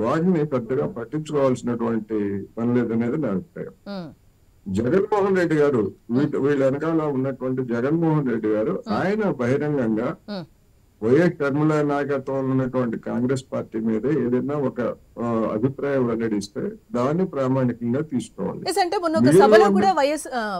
వాటిని పెద్దగా పట్టించుకోవాల్సినటువంటి పని లేదనేది నా అభిప్రాయం. జగన్మోహన్ రెడ్డి గారు వీళ్ళ వెనకాల ఉన్నటువంటి జగన్మోహన్ రెడ్డి గారు ఆయన బహిరంగంగా వైఎస్ షర్మిల నాయకత్వంలో ఉన్నటువంటి కాంగ్రెస్ పార్టీ మీద ఏదైనా ఒక అభిప్రాయం వెల్లడిస్తే దాన్ని ప్రామాణికంగా తీసుకోవాలి. అంటే మొన్న ఒక సభలో కూడా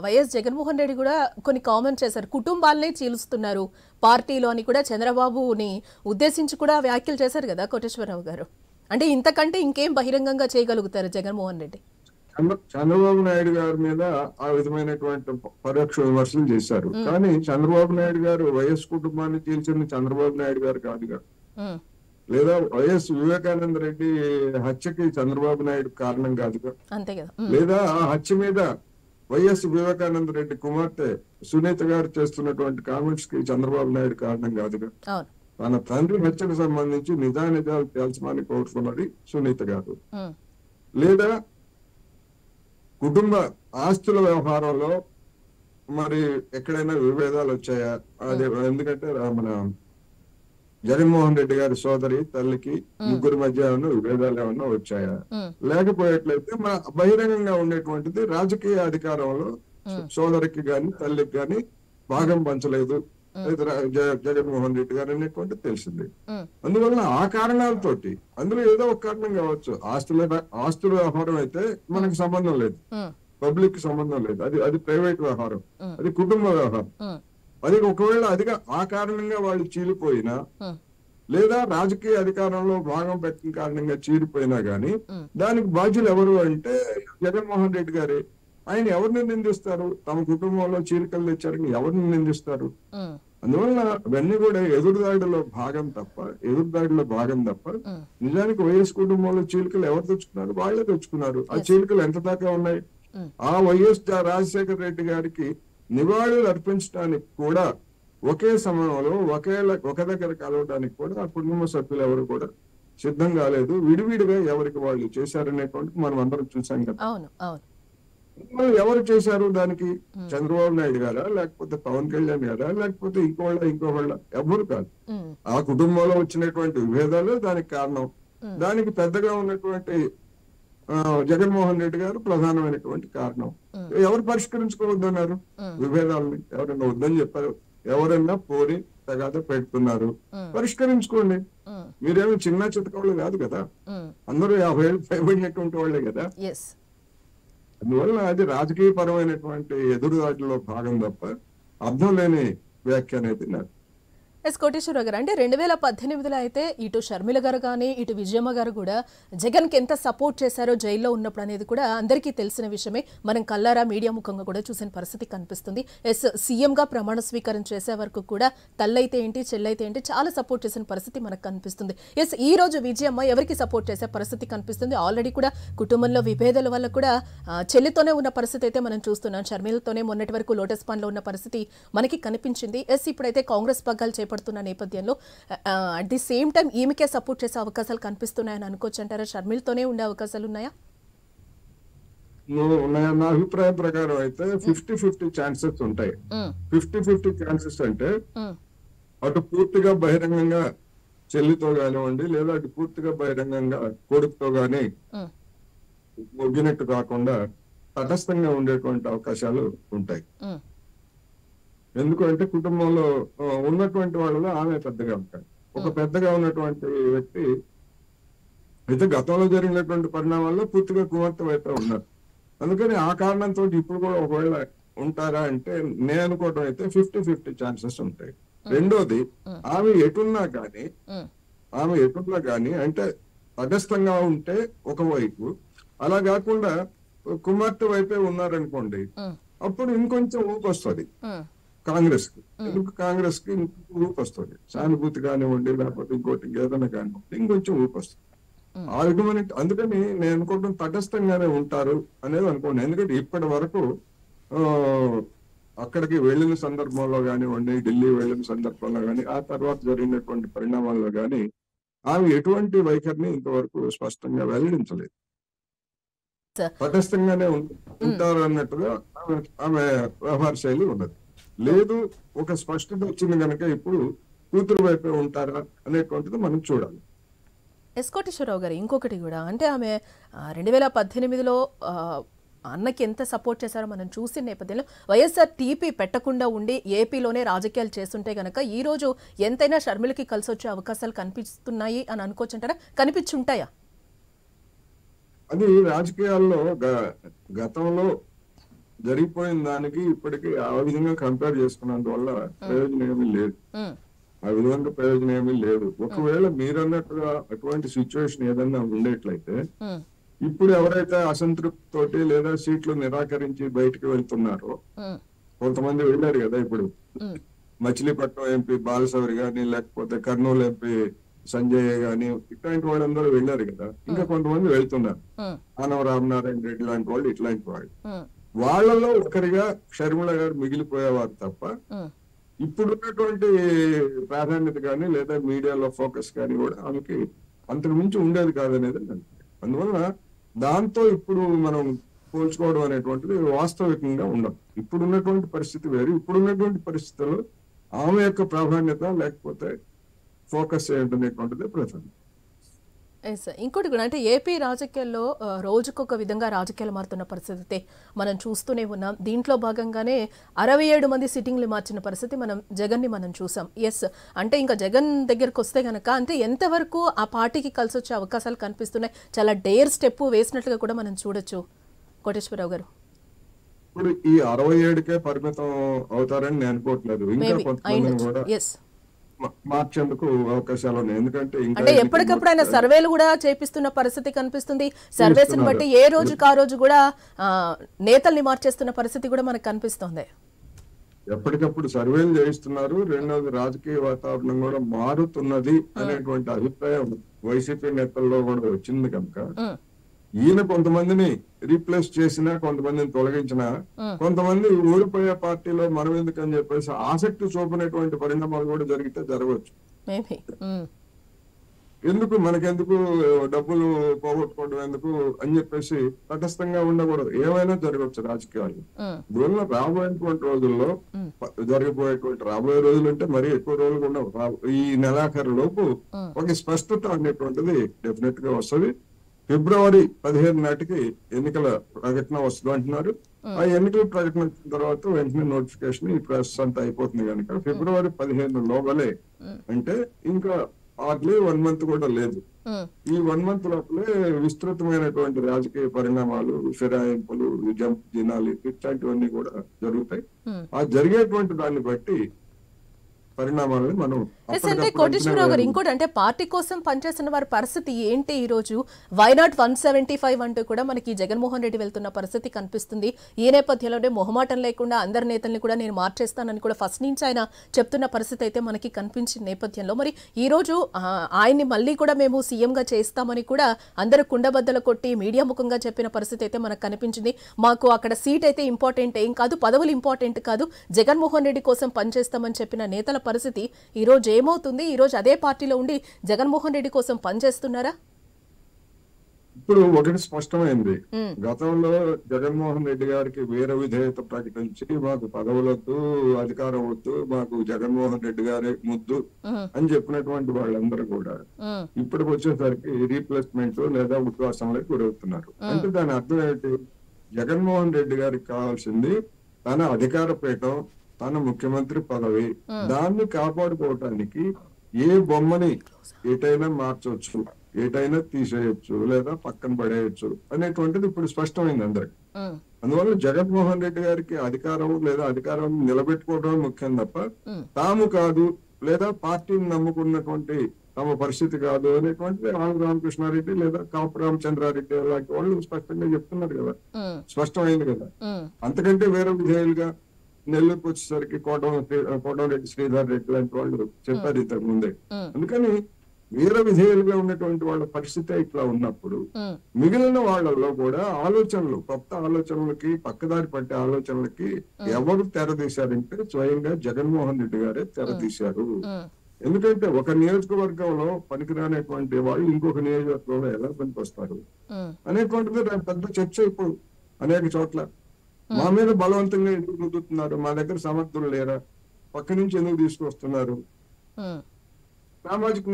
వైఎస్ జగన్మోహన్ రెడ్డి కూడా కొన్ని కామెంట్ చేశారు, కుటుంబాలనే చీలుస్తున్నారు పార్టీలో అని కూడా చంద్రబాబుని ఉద్దేశించి కూడా వ్యాఖ్యలు చేశారు కదా కోటేశ్వరరావు గారు. అంటే ఇంతకంటే ఇంకేం బహిరంగంగా చేయగలుగుతారు జగన్మోహన్ రెడ్డి? చంద్రబాబు నాయుడు గారి మీద ఆ విధమైనటువంటి పరోక్ష విమర్శలు చేశారు. కానీ చంద్రబాబు నాయుడు గారు వైఎస్ కుటుంబాన్ని చీల్చింది చంద్రబాబు నాయుడు గారు కాదుగా, లేదా వైఎస్ వివేకానంద రెడ్డి హత్యకి చంద్రబాబు నాయుడు కారణం కాదుగా, లేదా ఆ హత్య మీద వైఎస్ వివేకానంద రెడ్డి కుమార్తె సునీత గారు చేస్తున్నటువంటి కామెంట్స్ కి చంద్రబాబు నాయుడు కారణం కాదుగా. తన తండ్రి హత్యకు సంబంధించి నిజానిజాలు తేల్చమని కోరుకున్నది సునీత గారు. లేదా కుటుంబ ఆస్తుల వ్యవహారంలో మరి ఎక్కడైనా విభేదాలు వచ్చాయా? అదే ఎందుకంటే మన జగన్మోహన్ రెడ్డి గారి సోదరి తల్లికి ముగ్గురు మధ్య ఏమన్నా విభేదాలు ఏమన్నా వచ్చాయా? లేకపోయేట్లయితే మన బహిరంగంగా ఉండేటువంటిది రాజకీయ అధికారంలో సోదరికి గాని తల్లికి గాని భాగం పంచలేదు జగన్మోహన్ రెడ్డి గారు అనేటువంటి తెలిసింది. అందువల్ల ఆ కారణాలతోటి అందులో ఏదో ఒక కారణం కావచ్చు. ఆస్తుల వ్యవహారం అయితే మనకు సంబంధం లేదు, పబ్లిక్ కి సంబంధం లేదు, అది ప్రైవేట్ వ్యవహారం, అది కుటుంబ వ్యవహారం. అది ఒకవేళ అదిగా ఆ కారణంగా వాళ్ళు చీలిపోయినా లేదా రాజకీయ అధికారంలో భాగం పెట్టిన కారణంగా చీలిపోయినా గానీ దానికి బాధ్యులు ఎవరు అంటే జగన్మోహన్ రెడ్డి గారే. ఆయన ఎవరిని నిందిస్తారు? తమ కుటుంబంలో చీలికలు తెచ్చారని ఎవరిని నిందిస్తారు? అందువల్ల అవన్నీ కూడా ఎదురుదాడిలో భాగం తప్ప నిజానికి వైఎస్ కుటుంబంలో చీలికలు ఎవరు తెచ్చుకున్నారు? వాళ్ళే తెచ్చుకున్నారు. ఆ చీలికలు ఎంత దాకా ఉన్నాయి? ఆ వైఎస్ రాజశేఖర రెడ్డి గారికి నివాళులు అర్పించడానికి కూడా ఒకే సమయంలో ఒక దగ్గర కలవడానికి కూడా ఆ కుటుంబ సభ్యులు ఎవరు కూడా సిద్ధం కాలేదు. విడివిడిగా ఎవరికి వాళ్ళు చేశారనేటువంటి మనం అందరం చూసాం కదా. ఎవరు చేశారు దానికి? చంద్రబాబు నాయుడు గారా, లేకపోతే పవన్ కళ్యాణ్ గారా, లేకపోతే ఇంకోళ్ళ ఎవరు కాదు. ఆ కుటుంబంలో వచ్చినటువంటి విభేదాలు దానికి కారణం. దానికి పెద్దగా ఉన్నటువంటి జగన్మోహన్ రెడ్డి గారు ప్రధానమైనటువంటి కారణం. ఎవరు పరిష్కరించుకోవద్దన్నారు విభేదాలని? ఎవరైనా వద్దని చెప్పారు? ఎవరైనా పోరి తగాద పెడుతున్నారు, పరిష్కరించుకోండి. మీరేమో చిన్న చితకవాళ్ళు కాదు కదా, అందరూ 50 ఏళ్ళు పైబడినటువంటి వాళ్ళే కదా. అందువల్ల అది రాజకీయ పరమైనటువంటి ఎదురుదాడిలో భాగం తప్ప అర్థం లేని వ్యాఖ్య అనేది నాకు. కోటేశ్వరరావు గారు, అంటే 2018లో అయితే ఇటు షర్మిల గారు కానీ ఇటు విజయమ్మ గారు కూడా జగన్కి ఎంత సపోర్ట్ చేశారో జైల్లో ఉన్నప్పుడు అనేది కూడా అందరికీ తెలిసిన విషయమే. మనం కల్లారా మీడియా ముఖంగా కూడా చూసిన పరిస్థితి కనిపిస్తుంది. సీఎంగా ప్రమాణ స్వీకారం చేసే వరకు కూడా తల్లైతే ఏంటి చెల్లైతే ఏంటి చాలా సపోర్ట్ చేసిన పరిస్థితి మనకు కనిపిస్తుంది. ఈ రోజు విజయమ్మ ఎవరికి సపోర్ట్ చేసే పరిస్థితి కనిపిస్తుంది? ఆల్రెడీ కూడా కుటుంబంలో విభేదాల వల్ల కూడా చెల్లితోనే ఉన్న పరిస్థితి అయితే మనం చూస్తున్నాం. షర్మిలతోనే మొన్నటి వరకు లోటస్ పాండ్లో ఉన్న పరిస్థితి మనకి కనిపించింది. ఇప్పుడైతే కాంగ్రెస్ పగ్గాలు చేపడుతున్న నేపథ్యంలో అట్ ది సేమ్ టైం ఈమెకే సపోర్ట్ చేసే అవకాశాలు కనిపిస్తున్నాయని అనుకోవచ్చు అంటారా? షర్మిలతోనే ఉండే అవకాశాలు ఉన్నాయా? నా అభిప్రాయం ప్రకారం అయితే 50-50 ఛాన్సెస్ ఉంటాయి. 50-50 ఛాన్సెస్ అంటే అటు పూర్తిగా బహిరంగంగా చెల్లితో కానివ్వండి, లేదా అటు పూర్తిగా బహిరంగంగా కొడుకుతో గాని మొగ్గినట్టు కాకుండా తటస్థంగా ఉండేటువంటి అవకాశాలు ఉంటాయి. ఎందుకంటే కుటుంబంలో ఉన్నటువంటి వాళ్ళలో ఆమె పెద్దగా ఉంటాడు. ఒక పెద్దగా ఉన్నటువంటి వ్యక్తి అయితే గతంలో జరిగినటువంటి పరిణామాల్లో పూర్తిగా కుమార్తె వైపు ఉన్నారు. అందుకని ఆ కారణంతో ఇప్పుడు కూడా ఒకవేళ ఉంటారా అంటే నేను అనుకోవడం అయితే 50-50 ఛాన్సెస్ ఉంటాయి. రెండోది, ఆమె ఎటున్నా కానీ అంటే తటస్థంగా ఉంటే ఒకవైపు, అలా కాకుండా కుమార్తె వైపే ఉన్నారనుకోండి, అప్పుడు ఇంకొంచెం ఊపు వస్తుంది కాంగ్రెస్ కి. ఎందుకు కాంగ్రెస్ కి ఊపు వస్తుంది? సానుభూతి కానివ్వండి, లేకపోతే ఇంకోటి ఏదైనా కానివ్వండి, ఇంకొంచెం ఊపు వస్తుంది. ఆర్గ్యుమెంట్. అందుకని నేను అనుకోవడం తటస్థంగానే ఉంటారు అనేది అనుకోండి. ఎందుకంటే ఇప్పటి వరకు అక్కడికి వెళ్ళిన సందర్భంలో కానివ్వండి, ఢిల్లీ వెళ్ళిన సందర్భంలో కానీ, ఆ తర్వాత జరిగినటువంటి పరిణామాల్లో కానీ ఆమె ఎటువంటి వైఖరిని ఇంతవరకు స్పష్టంగా వెల్లడించలేదు. తటస్థంగానే ఉంటారు అన్నట్టుగా ఆమె వ్యవహార శైలి ఉన్నది. లేదు, ఒక స్పష్టత వచ్చింది కనుక ఇప్పుడు కూతురు వైపే ఉంటారా అనేటువంటిది మనం చూడాలి. కోటేశ్వరరావు గారు, ఇంకొకటి కూడా అంటే ఆమె 2018లో అన్నకి ఎంత సపోర్ట్ చేశారో మనం చూసిన నేపథ్యంలో వైఎస్ఆర్ టీపీ పెట్టకుండా ఉండి ఏపీలోనే రాజకీయాలు చేస్తుంటే గనక ఈ రోజు ఎంతైనా షర్మిలకి కలిసి వచ్చే అవకాశాలు కనిపిస్తున్నాయి అని అనుకోవచ్చంటారా? కనిపించుంటాయా? అది రాజకీయాల్లో గతంలో జరిగిపోయిన దానికి ఇప్పటికీ ఆ విధంగా కంపేర్ చేసుకున్నందువల్ల ప్రయోజనం ఏమీ లేదు. ఆ విధంగా ప్రయోజనం ఏమీ లేదు. ఒకవేళ మీరు అన్నట్టుగా అటువంటి సిచ్యువేషన్ ఏదన్నా ఉండేట్లయితే ఇప్పుడు ఎవరైతే అసంతృప్తితోటి లేదా సీట్లు నిరాకరించి బయటకు వెళ్తున్నారో కొంతమంది వెళ్ళారు కదా ఇప్పుడు మచిలీపట్నం ఎంపీ బాలశౌరి గాని లేకపోతే కర్నూలు ఎంపీ సంజయ్ గాని ఇట్లాంటి వాళ్ళందరూ వెళ్ళారు కదా, ఇంకా కొంతమంది వెళ్తున్నారు. ఆనవ రామనారాయణ రెడ్డి లాంటి వాళ్ళు, ఇట్లాంటి వాళ్ళు. వాళ్ళలో ఒకరిగా షర్మిల గారు మిగిలిపోయేవారు తప్ప ఇప్పుడున్నటువంటి ప్రాధాన్యత కానీ లేదా మీడియాలో ఫోకస్ కానీ కూడా ఆమెకి అంతకు మించి ఉండేది కాదనేది. అందువల్ల దాంతో ఇప్పుడు మనం పోల్చుకోవడం అనేటువంటిది వాస్తవికంగా ఉండదు. ఇప్పుడున్నటువంటి పరిస్థితి వేరు. ఇప్పుడున్నటువంటి పరిస్థితుల్లో ఆమె యొక్క ప్రాధాన్యత లేకపోతే ఫోకస్ ఏంటనేటువంటిది ప్రధానం. ఇంకోటి కూడా అంటే ఏపీ రాజకీయాల్లో రోజుకొక విధంగా రాజకీయాలు మారుతున్న పరిస్థితి మనం చూస్తూనే ఉన్నాం. దీంట్లో భాగంగానే 67 మంది సిట్టింగ్లు మార్చిన పరిస్థితి మనం జగన్ని మనం చూసాం. ఎస్ అంటే ఇంకా జగన్ దగ్గరకు వస్తే కనుక అంటే ఎంతవరకు ఆ పార్టీకి కలిసి వచ్చే అవకాశాలు కనిపిస్తున్నాయి. చాలా డేర్ స్టెప్ వేసినట్లుగా కూడా మనం చూడొచ్చు. కోటేశ్వరరావు గారు, ఇప్పుడు ఈ 67కే పరిమితం అవుతారని నేను అనుకోవట్లేదు. ఇంకా కొంతమంది కూడా మార్చేందుకు అవకాశాలు ఉన్నాయి. ఎందుకంటే అంటే ఎప్పటికప్పుడు ఆయన సర్వేలు కూడా చేపిస్తున్న పరిస్థితి కనిపిస్తుంది. సర్వేస్ ని బట్టి ఏ రోజుకి ఆ రోజు కూడా నేతల్ని మార్చేస్తున్న పరిస్థితి కూడా మనకు కనిపిస్తుంది. ఎప్పటికప్పుడు సర్వేలు చేయిస్తున్నారు. రెండవది రాజకీయ వాతావరణం కూడా మారుతున్నది అనేటువంటి అభిప్రాయం వైసీపీ నేతల్లో కూడా వచ్చింది కనుక ఈయన కొంతమందిని రీప్లేస్ చేసినా, కొంతమందిని తొలగించినా, కొంతమంది ఓడిపోయే పార్టీలో మనం ఎందుకని చెప్పేసి ఆసక్తి చూపనేటువంటి పరిణామాలు కూడా జరిగితే జరగవచ్చు. ఎందుకు మనకెందుకు డబ్బులు పోగొట్టుకోవడం ఎందుకు అని చెప్పేసి తటస్థంగా ఉండకూడదు. ఏమైనా జరగవచ్చు రాజకీయాలు. అందువల్ల రాబోయేటువంటి రోజుల్లో రాబోయే రోజులు అంటే మరీ ఎక్కువ రోజులు ఉండవు. ఈ నెలాఖరు లోపు ఒక స్పష్టత అనేటువంటిది డెఫినెట్ గా వస్తుంది. ఫిబ్రవరి 15 నాటికి ఎన్నికల ప్రకటన వస్తుంది అంటున్నారు. ఆ ఎన్నికల ప్రకటన వచ్చిన తర్వాత వెంటనే నోటిఫికేషన్ ఈ ప్రాసెస్ అంతా అయిపోతుంది కనుక ఫిబ్రవరి 15 లోపలే, అంటే ఇంకా హార్డ్లీ 1 మంత్ కూడా లేదు. ఈ 1 మంత్ లోపలే విస్తృతమైనటువంటి రాజకీయ పరిణామాలు, ఫిరాయింపులు, జినాలు ఇట్లాంటివన్నీ కూడా జరుగుతాయి. ఆ జరిగేటువంటి దాన్ని బట్టి పరిణామాలను మనం అంటే కోటేశ్వరరావు గారు ఇంకోటి అంటే పార్టీ కోసం పనిచేస్తున్న వారి పరిస్థితి ఏంటి? ఈ రోజు వైనాట్ 175 అంటూ కూడా మనకి జగన్మోహన్ రెడ్డి వెళ్తున్న పరిస్థితి కనిపిస్తుంది. ఈ నేపథ్యంలోనే మొహమాటం లేకుండా అందరి నేతల్ని కూడా నేను మార్చేస్తానని కూడా ఫస్ట్ నుంచి ఆయన చెప్తున్న పరిస్థితి అయితే మనకి కనిపించిన నేపథ్యంలో మరి ఈ రోజు ఆయన్ని మళ్ళీ కూడా మేము సీఎంగా చేస్తామని కూడా అందరూ కుండబద్దలు కొట్టి మీడియా ముఖంగా చెప్పిన పరిస్థితి అయితే మనకు కనిపించింది. మాకు అక్కడ సీట్ అయితే ఇంపార్టెంట్ ఏం కాదు, పదవులు ఇంపార్టెంట్ కాదు, జగన్మోహన్ రెడ్డి కోసం పనిచేస్తామని చెప్పిన నేతల పరిస్థితి ఈ రోజు ఏమవుతుంది? ఈ రోజు అదే పార్టీలో ఉండి జగన్మోహన్ రెడ్డి కోసం పనిచేస్తున్నారా? ఇప్పుడు ఒకటి స్పష్టమైంది. గతంలో జగన్మోహన్ రెడ్డి గారికి వీర విధేయత ప్రకటించి మాకు పదవులొద్దు, అధికారం వద్దు, మాకు జగన్మోహన్ రెడ్డి గారే ముద్దు అని చెప్పినటువంటి వాళ్ళందరూ కూడా ఇప్పటికి వచ్చేసరికి రీప్లేస్మెంట్ లేదా ఉద్వాసంలోకి గురవుతున్నారు. అంటే దాని అర్థం ఏంటి? జగన్మోహన్ రెడ్డి గారికి కావాల్సింది తన అధికార పీఠం, తన ముఖ్యమంత్రి పదవి. దాన్ని కాపాడుకోవటానికి ఏ బొమ్మని ఎటైనా మార్చవచ్చు, ఏటైనా తీసేయచ్చు, లేదా పక్కన పడేయచ్చు అనేటువంటిది ఇప్పుడు స్పష్టమైంది అందరికి. అందువల్ల జగన్మోహన్ రెడ్డి గారికి అధికారం లేదా అధికారం నిలబెట్టుకోవడం ముఖ్యం తప్ప తాము కాదు లేదా పార్టీని నమ్ముకున్నటువంటి తమ పరిస్థితి కాదు అనేటువంటిది ఆనంద రామకృష్ణారెడ్డి లేదా కాపు రామచంద్రారెడ్డి లాంటి వాళ్ళు స్పష్టంగా చెప్తున్నారు కదా, స్పష్టమైంది కదా. అంతకంటే వేరే విధేయులుగా నెల్లూరుకి వచ్చేసరికి కోటంరెడ్డి శ్రీధర్ రెడ్డి లాంటి వాళ్ళు చెప్పారు ఇంతకు ముందే. అందుకని వీర విధేయులుగా ఉన్నటువంటి వాళ్ళ పరిస్థితి ఇట్లా ఉన్నప్పుడు మిగిలిన వాళ్ళలో కూడా ఆలోచనలు, కొత్త ఆలోచనలకి, పక్కదారి పట్టే ఆలోచనలకి ఎవరు తెరదీశారంటే స్వయంగా జగన్మోహన్ రెడ్డి గారే తెరదీశారు. ఎందుకంటే ఒక నియోజకవర్గంలో పనికిరానటువంటి వాళ్ళు ఇంకొక నియోజకవర్గంలో ఎలా పనికొస్తారు అనేటువంటిది పెద్ద చర్చ ఇప్పుడు అనేక చోట్ల. మా మీద బలవంతంగా ఎందుకు రుద్దుతున్నారు, మా దగ్గర సమర్థులు లేరా, పక్క నుంచి ఎందుకు తీసుకొస్తున్నారు. సామాజిక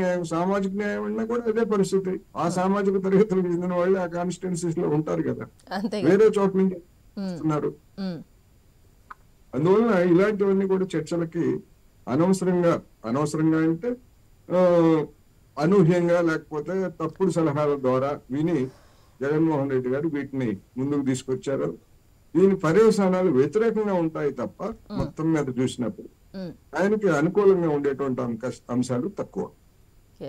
న్యాయం అన్నా కూడా అదే పరిస్థితి. ఆ సామాజిక తరగతులకు చెందిన వాళ్ళు ఆ కాన్స్టిట్యున్సీస్ లో ఉంటారు కదా, వేరే చోట నుంచి వస్తున్నారు. అందువలన ఇలాంటివన్నీ కూడా చర్చలకి అనవసరంగా అంటే అనూహ్యంగా లేకపోతే తప్పుడు సలహాల ద్వారా విని జగన్మోహన్ రెడ్డి గారు వీటిని ముందుకు తీసుకొచ్చారు. దీని పర్యవసానాలు వ్యతిరేకంగా ఉంటాయి తప్ప మొత్తం మీద చూసినప్పుడు ఆయనకి అనుకూలంగా ఉండేటువంటి అంశాలు తక్కువ.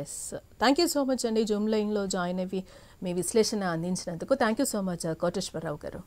Yes, thank you so much అండి. జూమ్ లైన్ లో జాయిన్ అయ్యి మీ విశ్లేషణ అందించినందుకు thank you so much Koteswararao గారు.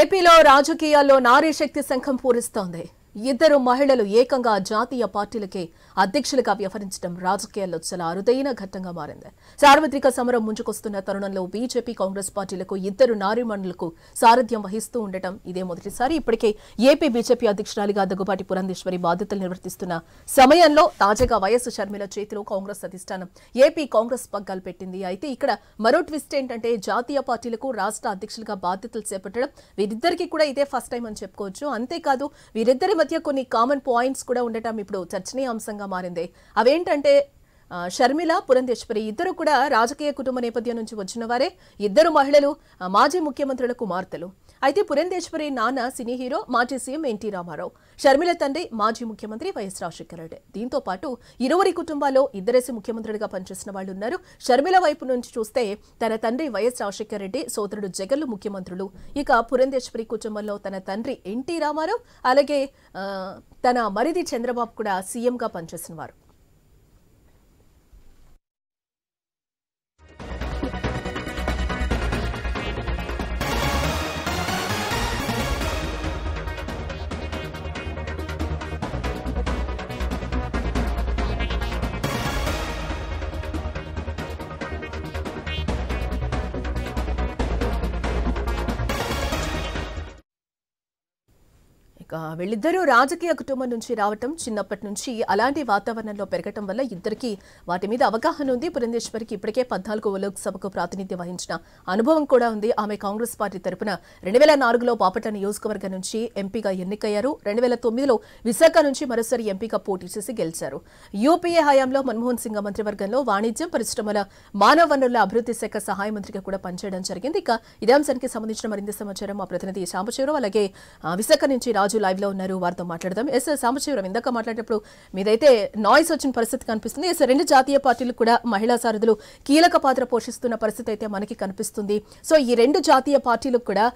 ఏపీలో రాజకీయాల్లో నారీ శక్తి శంఖం పూరిస్తోంది. ఇద్దరు మహిళలు ఏకంగా జాతీయ పార్టీలకే అధ్యక్షులుగా వ్యవహరించడం రాజకీయాల్లో చాలా అరుదైన ఘట్టంగా మారింది. సార్వత్రిక సమరం ముంచుకొస్తున్న తరుణంలో బీజేపీ కాంగ్రెస్ పార్టీలకు ఇద్దరు నారీమణులకు సారథ్యం వహిస్తూ ఉండటం ఇదే మొదటిసారి. ఇప్పటికే ఏపీ బీజేపీ అధ్యక్షురాలిగా దగ్గుబాటి పురంధేశ్వరి బాధ్యతలు నిర్వర్తిస్తున్న సమయంలో తాజాగా వైఎస్ షర్మిల చేతిలో కాంగ్రెస్ అధిష్టానం ఏపీ కాంగ్రెస్ పగ్గాలు పెట్టింది. అయితే ఇక్కడ మరో ట్విస్ట్ ఏంటంటే జాతీయ పార్టీలకు రాష్ట్ర అధ్యక్షులుగా బాధ్యతలు చేపట్టడం వీరిద్దరికీ కూడా ఇదే ఫస్ట్ టైం అని చెప్పుకోవచ్చు. అంతేకాదు వీరిద్దరి మధ్య కొన్ని కామన్ పాయింట్స్ కూడా ఉండటం ఇప్పుడు చర్చనీయాంశంగా మారింది. అవేంటంటే షర్మిల, పురంధేశ్వరి ఇద్దరు కూడా రాజకీయ కుటుంబ నేపథ్యం నుంచి వచ్చిన వారే. ఇద్దరు మహిళలు మాజీ ముఖ్యమంత్రుల కుమార్తెలు. అయితే పురంధేశ్వరి నాన్న సినీ హీరో మాజీ సీఎం ఎన్టీ రామారావు, షర్మిల తండ్రి మాజీ ముఖ్యమంత్రి వైఎస్ రాజశేఖర రెడ్డి. దీంతో పాటు ఇరువురి కుటుంబాల్లో ఇద్దరేసి ముఖ్యమంత్రులుగా పనిచేసిన వాళ్ళు ఉన్నారు. షర్మిల వైపు నుంచి చూస్తే తన తండ్రి వైఎస్ రాజశేఖర రెడ్డి, సోదరుడు జగన్లు ముఖ్యమంత్రులు. ఇక పురంధేశ్వరి కుటుంబంలో తన తండ్రి ఎన్టీ రామారావు, అలాగే తన మరిది చంద్రబాబు కూడా సీఎంగా పనిచేసిన వారు. వీళ్ళిద్దరూ రాజకీయ కుటుంబం నుంచి రావటం, చిన్నప్పటి నుంచి అలాంటి వాతావరణంలో పెరగటం వల్ల ఇద్దరికి వాటి మీద అవగాహన ఉంది. పురంధేశ్వరికి ఇప్పటికే 14 లోక్సభకు ప్రాతినిధ్యం వహించిన అనుభవం కూడా ఉంది. ఆమె కాంగ్రెస్ పార్టీ తరపున 2004లో బాపట్ల నియోజకవర్గం నుంచి ఎంపీగా ఎన్నికయ్యారు. 2009లో విశాఖ నుంచి మరోసారి ఎంపీగా పోటీ చేసి గెలిచారు. యూపీఏ హయాంలో మన్మోహన్ సింగ్ మంత్రివర్గంలో వాణిజ్యం, పరిశ్రమల, మానవ వనరుల అభివృద్ధి శాఖ సహాయ మంత్రిగా కూడా పనిచేయడం జరిగింది. ఇక ఇదే అంశానికి సంబంధించిన మరింత సమాచారం మా ప్రతినిధి సాంబశివరావు, అలాగే విశాఖ నుంచి రాజు లైవ్ లో ఉన్నారు, వారితో మాట్లాడదాం. ఎస్ సాంబశివరావు, ఇందాక మాట్లాడేటప్పుడు మీదైతే నాయిస్ వచ్చిన పరిస్థితి కనిపిస్తుంది. ఎస్, రెండు జాతీయ పార్టీలు కూడా మహిళా సారథులు కీలక పాత్ర పోషిస్తున్న పరిస్థితి అయితే మనకి కనిపిస్తుంది. సో ఈ రెండు జాతీయ పార్టీలకు కూడా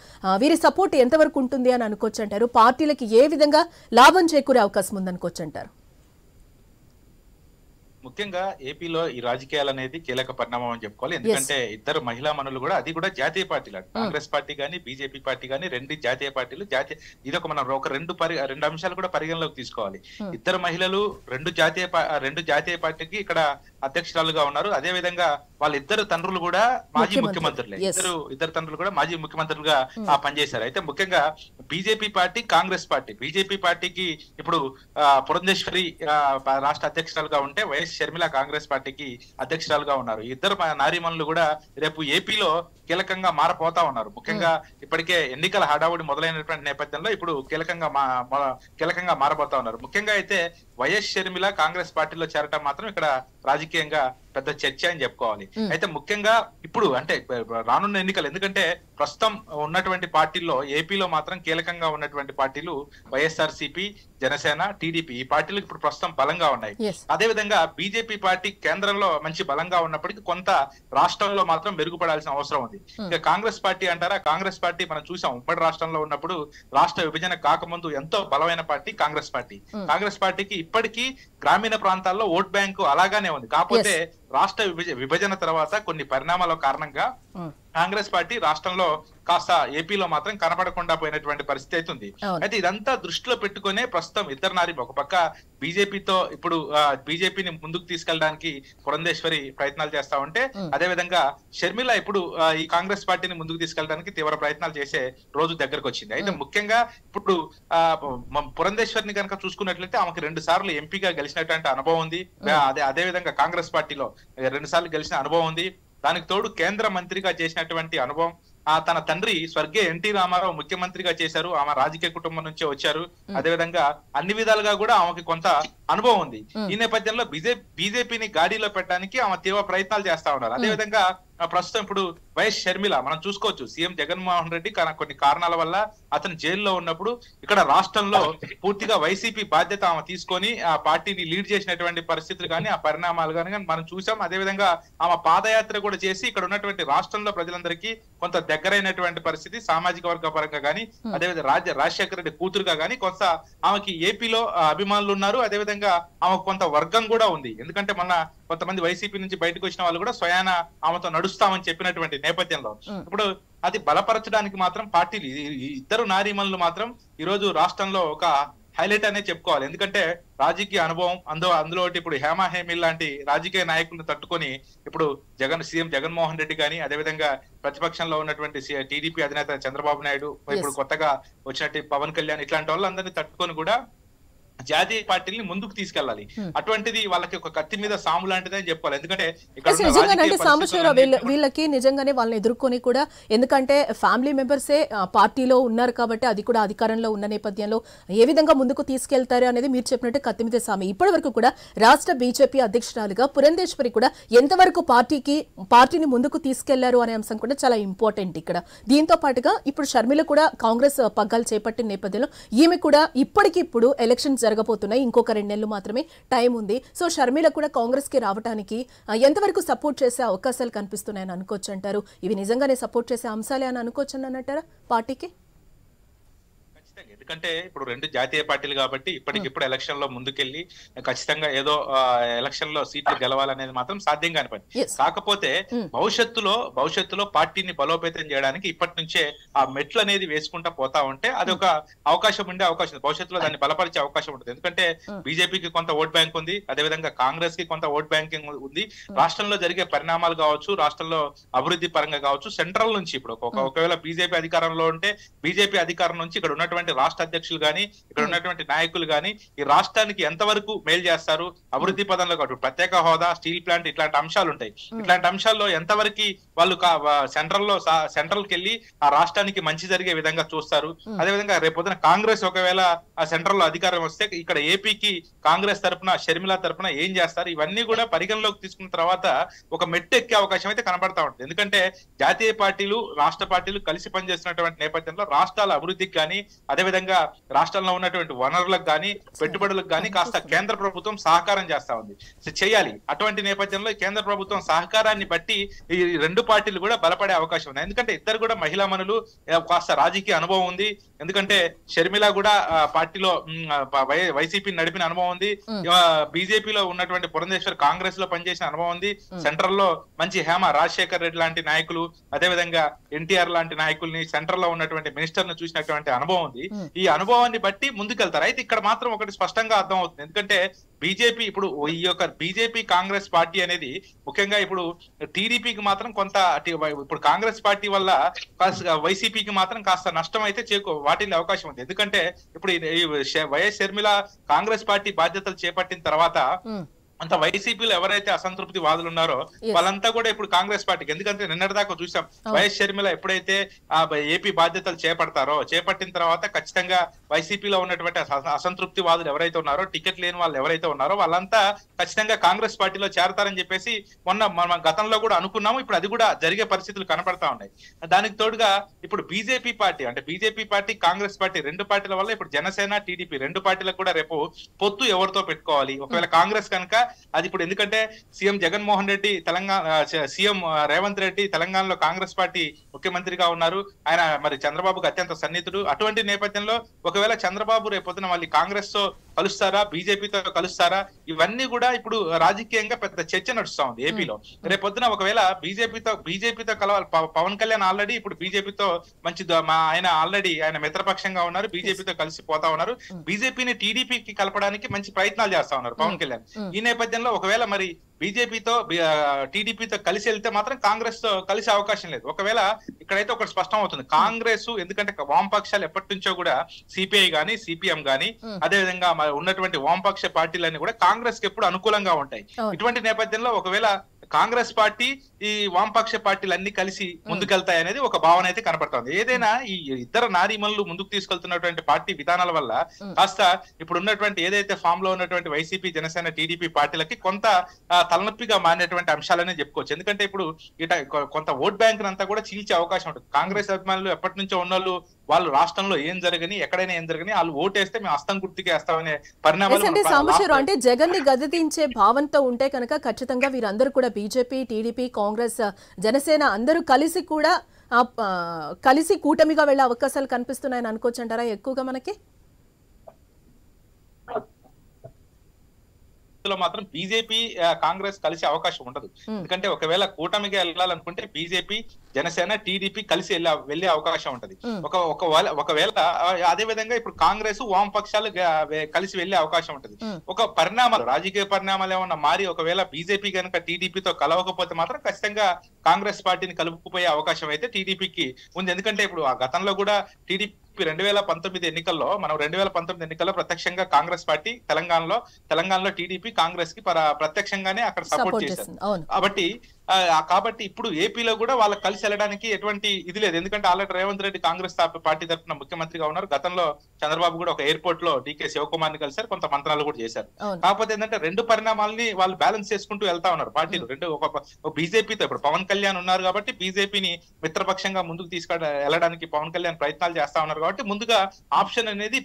వీరి సపోర్ట్ ఎంతవరకు ఉంటుంది అని అనుకోవచ్చు అంటారు? పార్టీలకి ఏ విధంగా లాభం చేకూరే అవకాశం ఉందనుకోవచ్చు అంటారు? ముఖ్యంగా ఏపీలో ఈ రాజకీయాలు అనేది కీలక పరిణామం అని చెప్పుకోవాలి. ఎందుకంటే ఇద్దరు మహిళా మనులు కూడా, అది కూడా జాతీయ పార్టీలు, కాంగ్రెస్ పార్టీ గానీ బీజేపీ పార్టీ గానీ రెండు జాతీయ పార్టీలు. ఇదొక మనం ఒక రెండు అంశాలు కూడా పరిగణలోకి తీసుకోవాలి. ఇద్దరు మహిళలు రెండు జాతీయ పార్టీకి ఇక్కడ అధ్యక్షురాలుగా ఉన్నారు. అదే విధంగా వాళ్ళిద్దరు తండ్రులు కూడా మాజీ ముఖ్యమంత్రులే. ఇద్దరు తండ్రులు కూడా మాజీ ముఖ్యమంత్రులుగా పనిచేశారు. అయితే ముఖ్యంగా BJP party, Congress party, BJP పార్టీకి ఇప్పుడు పురంధేశ్వరి రాష్ట్ర అధ్యక్షురాలుగా ఉంటే వైఎస్ షర్మిల కాంగ్రెస్ పార్టీకి అధ్యక్షురాలుగా ఉన్నారు. ఇద్దరు నారీమణులు కూడా రేపు ఏపీలో కీలకంగా మారపోతా ఉన్నారు. ముఖ్యంగా ఇప్పటికే ఎన్నికల హడావుడి మొదలైనటువంటి నేపథ్యంలో ఇప్పుడు కీలకంగా మారబోతా ఉన్నారు. ముఖ్యంగా అయితే వైఎస్ షర్మిల కాంగ్రెస్ పార్టీలో చేరటం మాత్రం ఇక్కడ రాజకీయంగా పెద్ద చర్చ అని చెప్పుకోవాలి. అయితే ముఖ్యంగా ఇప్పుడు అంటే రానున్న ఎన్నికలు, ఎందుకంటే ప్రస్తుతం ఉన్నటువంటి పార్టీల్లో ఏపీలో మాత్రం కీలకంగా ఉన్నటువంటి పార్టీలు వైఎస్ఆర్సీపీ, జనసేన, టీడీపీ. ఈ పార్టీలు ఇప్పుడు ప్రస్తుతం బలంగా ఉన్నాయి. అదే విధంగా బీజేపీ పార్టీ కేంద్రంలో మంచి బలంగా ఉన్నప్పటికీ కొంత రాష్ట్రంలో మాత్రం మెరుగుపడాల్సిన అవసరం ఉంది. ఇక కాంగ్రెస్ పార్టీ అంటారా, కాంగ్రెస్ పార్టీ మనం చూసాం ఉమ్మడి రాష్ట్రంలో ఉన్నప్పుడు రాష్ట్ర విభజన కాకముందు ఎంతో బలమైన పార్టీ కాంగ్రెస్ పార్టీ. కాంగ్రెస్ పార్టీకి ఇప్పటికీ గ్రామీణ ప్రాంతాల్లో ఓట్ బ్యాంకు అలాగానే ఉంది. కాకపోతే రాష్ట్ర విభజన తర్వాత కొన్ని పరిణామాల కారణంగా కాంగ్రెస్ పార్టీ రాష్ట్రంలో కాస్త ఏపీలో మాత్రం కనపడకుండా పోయినటువంటి పరిస్థితి అవుతుంది. అయితే ఇదంతా దృష్టిలో పెట్టుకునే ప్రస్తుతం ఇద్దరు నారి ఒక పక్క బీజేపీతో ఇప్పుడు బీజేపీని ముందుకు తీసుకెళ్ళడానికి పురంధేశ్వరి ప్రయత్నాలు చేస్తా ఉంటే, అదే విధంగా షర్మిల ఇప్పుడు ఈ కాంగ్రెస్ పార్టీని ముందుకు తీసుకెళ్ళడానికి తీవ్ర ప్రయత్నాలు చేసే రోజు దగ్గరకు వచ్చింది. అయితే ముఖ్యంగా ఇప్పుడు పురంధేశ్వరిని కనుక చూసుకున్నట్లయితే ఆమెకు 2 సార్లు ఎంపీగా గెలిచినటువంటి అనుభవం ఉంది. అదే విధంగా కాంగ్రెస్ పార్టీలో 2 సార్లు గెలిచిన అనుభవం ఉంది. దానికి తోడు కేంద్ర మంత్రిగా చేసినటువంటి అనుభవం. తన తండ్రి స్వర్గీయ ఎన్టీ రామారావు ముఖ్యమంత్రిగా చేశారు. ఆమె రాజకీయ కుటుంబం నుంచే వచ్చారు. అదేవిధంగా అన్ని విధాలుగా కూడా ఆమెకి కొంత అనుభవం ఉంది. ఈ నేపథ్యంలో బీజేపీని గాడిలో పెట్టడానికి ఆమె తీవ్ర ప్రయత్నాలు చేస్తా ఉన్నారు. అదేవిధంగా ప్రస్తుతం ఇప్పుడు వైఎస్ షర్మిల మనం చూసుకోవచ్చు, సీఎం జగన్మోహన్ రెడ్డి కొన్ని కారణాల వల్ల అతను జైల్లో ఉన్నప్పుడు ఇక్కడ రాష్ట్రంలో పూర్తిగా వైసీపీ బాధ్యత ఆమె తీసుకొని ఆ పార్టీని లీడ్ చేసినటువంటి పరిస్థితులు కానీ ఆ పరిణామాలు కానీ మనం చూసాం. అదేవిధంగా ఆమె పాదయాత్ర కూడా చేసి ఇక్కడ ఉన్నటువంటి రాష్ట్రంలో ప్రజలందరికీ కొంత దగ్గరైనటువంటి పరిస్థితి సామాజిక వర్గ పరంగా కానీ, అదేవిధంగా రాజశేఖర రెడ్డి కూతురుగా కానీ కొంత ఆమెకి ఏపీలో అభిమానులు ఉన్నారు. అదేవిధంగా ఆమెకు కొంత వర్గం కూడా ఉంది. ఎందుకంటే మొన్న కొంతమంది వైసీపీ నుంచి బయటకు వచ్చిన వాళ్ళు కూడా స్వయాన ఆమెతో నడుస్తామని చెప్పినటువంటి నేపథ్యంలో ఇప్పుడు అది బలపరచడానికి మాత్రం పార్టీలు ఇద్దరు నారీమణులు మాత్రం ఈ రోజు రాష్ట్రంలో ఒక హైలైట్ అనే చెప్పుకోవాలి. ఎందుకంటే రాజకీయ అనుభవం అందులో ఇప్పుడు హేమా హేమిల్ లాంటి రాజకీయ నాయకులను తట్టుకొని ఇప్పుడు సీఎం జగన్మోహన్ రెడ్డి కానీ, అదేవిధంగా ప్రతిపక్షంలో ఉన్నటువంటి టీడీపీ అధినేత చంద్రబాబు నాయుడు, ఇప్పుడు కొత్తగా వచ్చినట్టు పవన్ కళ్యాణ్, ఇట్లాంటి వాళ్ళందరినీ తట్టుకొని కూడా జాతీయ పార్టీని ముందుకు తీసుకెళ్లాలి. అటువంటిది వాళ్ళకి ఒక కత్తి మీద సాము లాంటిదని చెప్పాలి. ఎందుకంటే వీళ్ళకి నిజంగానే వాళ్ళని ఎదుర్కొని కూడా, ఎందుకంటే ఫ్యామిలీ మెంబర్సే పార్టీలో ఉన్నారు కాబట్టి అది కూడా అధికారంలో ఉన్న నేపథ్యంలో ఏ విధంగా ముందుకు తీసుకెళ్తారు అనేది మీరు చెప్పినట్టు కత్తి మీద సామి. ఇప్పటి వరకు కూడా రాష్ట్ర బీజేపీ అధ్యక్షురాలుగా పురంధేశ్వరి కూడా ఎంతవరకు పార్టీని ముందుకు తీసుకెళ్లారు అనే అంశం కూడా చాలా ఇంపార్టెంట్ ఇక్కడ. దీంతో పాటుగా ఇప్పుడు షర్మిల కూడా కాంగ్రెస్ పగ్గాలు చేపట్టిన నేపథ్యంలో ఈమె కూడా ఇప్పటికిప్పుడు ఎలక్షన్ జరగబోతున్నాయి, ఇంకొక 2 నెలలు మాత్రమే టైం ఉంది. సో షర్మిల కూడా కాంగ్రెస్ కి రావడానికి ఎంతవరకు సపోర్ట్ చేసే అవకాశాలు కనిపిస్తున్నాయని అనుకోవచ్చు అంటారు? ఇవి నిజంగానే సపోర్ట్ చేసే అంశాలే అని అనుకోవచ్చు అని అంటారా పార్టీకి? ఎందుకంటే ఇప్పుడు 2 జాతీయ పార్టీలు కాబట్టి ఇప్పటికిప్పుడు ఎలక్షన్ లో ముందుకెళ్లి ఖచ్చితంగా ఏదో ఎలక్షన్ లో సీట్లు గెలవాలనేది మాత్రం సాధ్యం కాని పని. కాకపోతే భవిష్యత్తులో పార్టీని బలోపేతం చేయడానికి ఇప్పటి నుంచే ఆ మెట్లు అనేది వేసుకుంటా పోతా ఉంటే అది ఒక అవకాశం భవిష్యత్తులో దాన్ని బలపరిచే అవకాశం ఉంటుంది. ఎందుకంటే బీజేపీకి కొంత ఓట్ బ్యాంక్ ఉంది, అదేవిధంగా కాంగ్రెస్ కి కొంత ఓట్ బ్యాంకింగ్ ఉంది. రాష్ట్రంలో జరిగే పరిణామాలు కావచ్చు, రాష్ట్రంలో అభివృద్ధి పరంగా కావచ్చు, సెంట్రల్ నుంచి ఇప్పుడు ఒకవేళ బీజేపీ అధికారంలో ఉంటే బీజేపీ అధికారం నుంచి ఇక్కడ ఉన్నటువంటి రాష్ట్ర అధ్యక్షులు గాని, ఇక్కడ ఉన్నటువంటి నాయకులు గాని ఈ రాష్ట్రానికి ఎంతవరకు మేలు చేస్తారు, అభివృద్ధి పదంలో కావచ్చు, ప్రత్యేక హోదా, స్టీల్ ప్లాంట్, ఇట్లాంటి అంశాలు ఉంటాయి. ఇట్లాంటి అంశాల్లో ఎంతవరకు వాళ్ళు సెంట్రల్ కి వెళ్ళి ఆ రాష్ట్రానికి మంచి జరిగే విధంగా చూస్తారు. అదేవిధంగా రేపొద్దున కాంగ్రెస్ ఒకవేళ ఆ సెంట్రల్ లో అధికారం వస్తే ఇక్కడ ఏపీకి కాంగ్రెస్ తరఫున, షర్మిల తరఫున ఏం చేస్తారు, ఇవన్నీ కూడా పరిగణలోకి తీసుకున్న తర్వాత ఒక మెట్టు ఎక్కే అవకాశం అయితే కనబడతా ఉంటుంది. ఎందుకంటే జాతీయ పార్టీలు, రాష్ట్ర పార్టీలు కలిసి పనిచేస్తున్నటువంటి నేపథ్యంలో రాష్ట్రాల అభివృద్ధికి కానీ, అదేవిధంగా రాష్ట్రంలో ఉన్నటువంటి వనరులకు కానీ, పెట్టుబడులకు కానీ కాస్త కేంద్ర ప్రభుత్వం సహకారం చేస్తా ఉంది, చేయాలి. అటువంటి నేపథ్యంలో కేంద్ర ప్రభుత్వం సహకారాన్ని బట్టి ఈ 2 పార్టీలు కూడా బలపడే అవకాశం ఉంది. ఎందుకంటే ఇద్దరు కూడా మహిళా మనులు, కాస్త రాజకీయ అనుభవం ఉంది. ఎందుకంటే షర్మిల కూడా పార్టీలో వైసీపీ నడిపిన అనుభవం ఉంది, బీజేపీలో ఉన్నటువంటి పురంధేశ్వర్ కాంగ్రెస్ లో పనిచేసిన అనుభవం ఉంది, సెంట్రల్ లో మంచి రాజశేఖర్ రెడ్డి లాంటి నాయకులు, అదేవిధంగా ఎన్టీఆర్ లాంటి నాయకుల్ని, సెంట్రల్ లో ఉన్నటువంటి మినిస్టర్ ను చూసినటువంటి అనుభవం ఉంది. ఈ అనుభవాన్ని బట్టి ముందుకెళ్తారు. అయితే ఇక్కడ మాత్రం ఒకటి స్పష్టంగా అర్థం అవుతుంది. ఎందుకంటే బీజేపీ ఇప్పుడు ఈ యొక్క బీజేపీ కాంగ్రెస్ పార్టీ అనేది ముఖ్యంగా ఇప్పుడు టీడీపీకి మాత్రం కొంత, ఇప్పుడు కాంగ్రెస్ పార్టీ వల్ల వైసీపీకి మాత్రం కాస్త నష్టం అయితే వాటిల్లే అవకాశం ఉంది. ఎందుకంటే ఇప్పుడు వైఎస్ షర్మిల కాంగ్రెస్ పార్టీ బాధ్యతలు చేపట్టిన తర్వాత అంత వైసీపీలో ఎవరైతే అసంతృప్తి వాదులు ఉన్నారో వాళ్ళంతా కూడా ఇప్పుడు కాంగ్రెస్ పార్టీకి, ఎందుకంటే నిన్నటిదాకా చూసాం వైఎస్ షర్మిల ఎప్పుడైతే ఏపీ బాధ్యతలు చేపట్టిన తర్వాత ఖచ్చితంగా వైసీపీలో ఉన్నటువంటి అసంతృప్తి వాదులు ఎవరైతే ఉన్నారో, టికెట్ లేని వాళ్ళు ఎవరైతే ఉన్నారో వాళ్ళంతా ఖచ్చితంగా కాంగ్రెస్ పార్టీలో చేరతారని చెప్పేసి మనం గతంలో కూడా అనుకున్నాము. ఇప్పుడు అది కూడా జరిగే పరిస్థితులు కనపడతా ఉన్నాయి. దానికి తోడుగా ఇప్పుడు బీజేపీ పార్టీ, కాంగ్రెస్ పార్టీ 2 పార్టీల వల్ల ఇప్పుడు జనసేన, టీడీపీ 2 పార్టీలకు కూడా రేపు పొత్తు ఎవరితో పెట్టుకోవాలి. ఒకవేళ కాంగ్రెస్ కనుక అది ఇప్పుడు, ఎందుకంటే సీఎం జగన్మోహన్ రెడ్డి సీఎం రేవంత్ రెడ్డి తెలంగాణలో కాంగ్రెస్ పార్టీ ముఖ్యమంత్రిగా ఉన్నారు. ఆయన మరి చంద్రబాబుకు అత్యంత సన్నిహితుడు. అటువంటి నేపథ్యంలో ఒకవేళ చంద్రబాబు రేపొద్దున మళ్ళీ కాంగ్రెస్ తో కలుస్తారా, బీజేపీతో కలుస్తారా, ఇవన్నీ కూడా ఇప్పుడు రాజకీయంగా పెద్ద చర్చ నడుస్తా ఉంది ఏపీలో. రేపొద్దున ఒకవేళ బీజేపీతో కలవాలి, పవన్ కళ్యాణ్ ఆల్రెడీ ఇప్పుడు బీజేపీతో మంచి ఆయన ఆల్రెడీ ఆయన మిత్రపక్షంగా ఉన్నారు, బీజేపీతో కలిసి పోతా ఉన్నారు. బీజేపీని టీడీపీకి కలపడానికి మంచి ప్రయత్నాలు చేస్తా ఉన్నారు పవన్ కళ్యాణ్. ఈ నేపథ్యంలో ఒకవేళ మరి బీజేపీతో టీడీపీతో కలిసి వెళ్తే మాత్రం కాంగ్రెస్ తో కలిసే అవకాశం లేదు. ఒకవేళ ఇక్కడైతే ఒకటి స్పష్టం అవుతుంది, కాంగ్రెస్ ఎందుకంటే వామపక్షాలు ఎప్పటి నుంచో కూడా సిపిఐ గానీ సిపిఎం గానీ అదేవిధంగా ఉన్నటువంటి వామపక్ష పార్టీలన్నీ కూడా కాంగ్రెస్ కి ఎప్పుడు అనుకూలంగా ఉంటాయి. ఇటువంటి నేపథ్యంలో ఒకవేళ కాంగ్రెస్ పార్టీ ఈ వామపక్ష పార్టీలు అన్ని కలిసి ముందుకెళ్తాయి అనేది ఒక భావన అయితే కనపడుతుంది. ఏదైనా ఈ ఇద్దరు నారీమణులు ముందుకు తీసుకెళ్తున్నటువంటి పార్టీ విధానాల వల్ల కాస్త ఇప్పుడు ఉన్నటువంటి ఏదైతే ఫామ్ లో ఉన్నటువంటి వైసీపీ, జనసేన, టీడీపీ పార్టీలకి కొంత తలనొప్పిగా మారినటువంటి అంశాలనే చెప్పుకోవచ్చు. ఎందుకంటే ఇప్పుడు ఇట కొంత ఓట్ బ్యాంక్ అంతా కూడా చీల్చే అవకాశం ఉంటుంది. కాంగ్రెస్ అభిమానులు ఎప్పటి నుంచో ఉన్నోళ్ళు వాళ్ళు రాష్ట్రంలో ఏం జరగని ఎక్కడైనా ఏం జరగని వాళ్ళు ఓటేస్తే మేము హస్తం గుర్తుకే వేస్తామనే పరిణామాలు. అంటే జగన్ ని గద్దెదించే భావంతో ఉంటే కనుక ఖచ్చితంగా వీరందరూ కూడా బీజేపీ, టీడీపీ, కాంగ్రెస్, జనసేన అందరూ కలిసి కూడా కలిసి కూటమిగా వెళ్లే అవకాశాలు కనిపిస్తున్నాయని అనుకోవచ్చు అంటారా ఎక్కువగా మనకి? మాత్రం బీజేపీ, కాంగ్రెస్ కలిసే అవకాశం ఉండదు. ఎందుకంటే ఒకవేళ కూటమిగా వెళ్ళాలనుకుంటే బీజేపీ, జనసేన, టీడీపీ కలిసి వెళ్లే అవకాశం ఉంటది. ఒకవేళ అదే విధంగా ఇప్పుడు కాంగ్రెస్, వామపక్షాలు కలిసి వెళ్లే అవకాశం ఉంటది. ఒక పరిణామాలు, రాజకీయ పరిణామాలు ఏమన్నా మారి ఒకవేళ బీజేపీ కనుక టీడీపీతో కలవకపోతే మాత్రం ఖచ్చితంగా కాంగ్రెస్ పార్టీని కలుపుకుపోయే అవకాశం అయితే టీడీపీకి ఉంది. ఎందుకంటే ఇప్పుడు ఆ గతంలో కూడా టీడీపీ 2019 ఎన్నికల్లో 2019 ఎన్నికల్లో ప్రత్యక్షంగా కాంగ్రెస్ పార్టీ తెలంగాణలో టీడీపీ కాంగ్రెస్ కి ప్రత్యక్షంగానే అక్కడ సపోర్ట్ చేశారు. కాబట్టి ఇప్పుడు ఏపీలో కూడా వాళ్ళకి కలిసి వెళ్ళడానికి ఎటువంటి ఇది లేదు. ఎందుకంటే ఆల్రెడీ రేవంత్ రెడ్డి కాంగ్రెస్ పార్టీ తరఫున ముఖ్యమంత్రిగా ఉన్నారు. గతంలో చంద్రబాబు కూడా ఒక ఎయిర్పోర్ట్ లో డీకే శివకుమార్ ని కలిసారు, కొంత మంత్రాలు కూడా చేశారు. కాకపోతే ఏంటంటే రెండు పరిణామాలని వాళ్ళు బ్యాలెన్స్ చేసుకుంటూ వెళ్తా ఉన్నారు పార్టీలు రెండు. ఒక బీజేపీతో ఇప్పుడు పవన్ కళ్యాణ్ ఉన్నారు కాబట్టి బీజేపీని మిత్రపక్షంగా ముందుకు వెళ్ళడానికి పవన్ కళ్యాణ్ ప్రయత్నాలు చేస్తా ఉన్నారు కాబట్టి ముందుగా ఆప్షన్ అనేది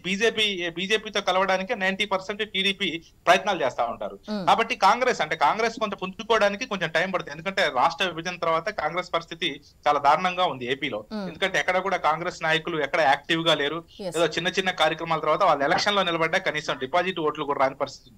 బీజేపీతో కలవడానికి 90% టీడీపీ ప్రయత్నాలు చేస్తా ఉంటారు. కాబట్టి కాంగ్రెస్ కొంత పుంజుకోవడానికి కొంచెం టైం పడుతుంది. ఎందుకంటే రాష్ట్ర విభజన తర్వాత కాంగ్రెస్ పరిస్థితి చాలా దారుణంగా ఉంది ఏపీలో. ఎందుకంటే ఎక్కడ కూడా కాంగ్రెస్ నాయకులు ఎక్కడ యాక్టివ్ గా లేరు. ఏదో చిన్న చిన్న కార్యక్రమాల తర్వాత వాళ్ళు ఎలక్షన్ లో నిలబడ్డా కనీసం డిపాజిట్ ఓట్లు కూడా రాని పరిస్థితి.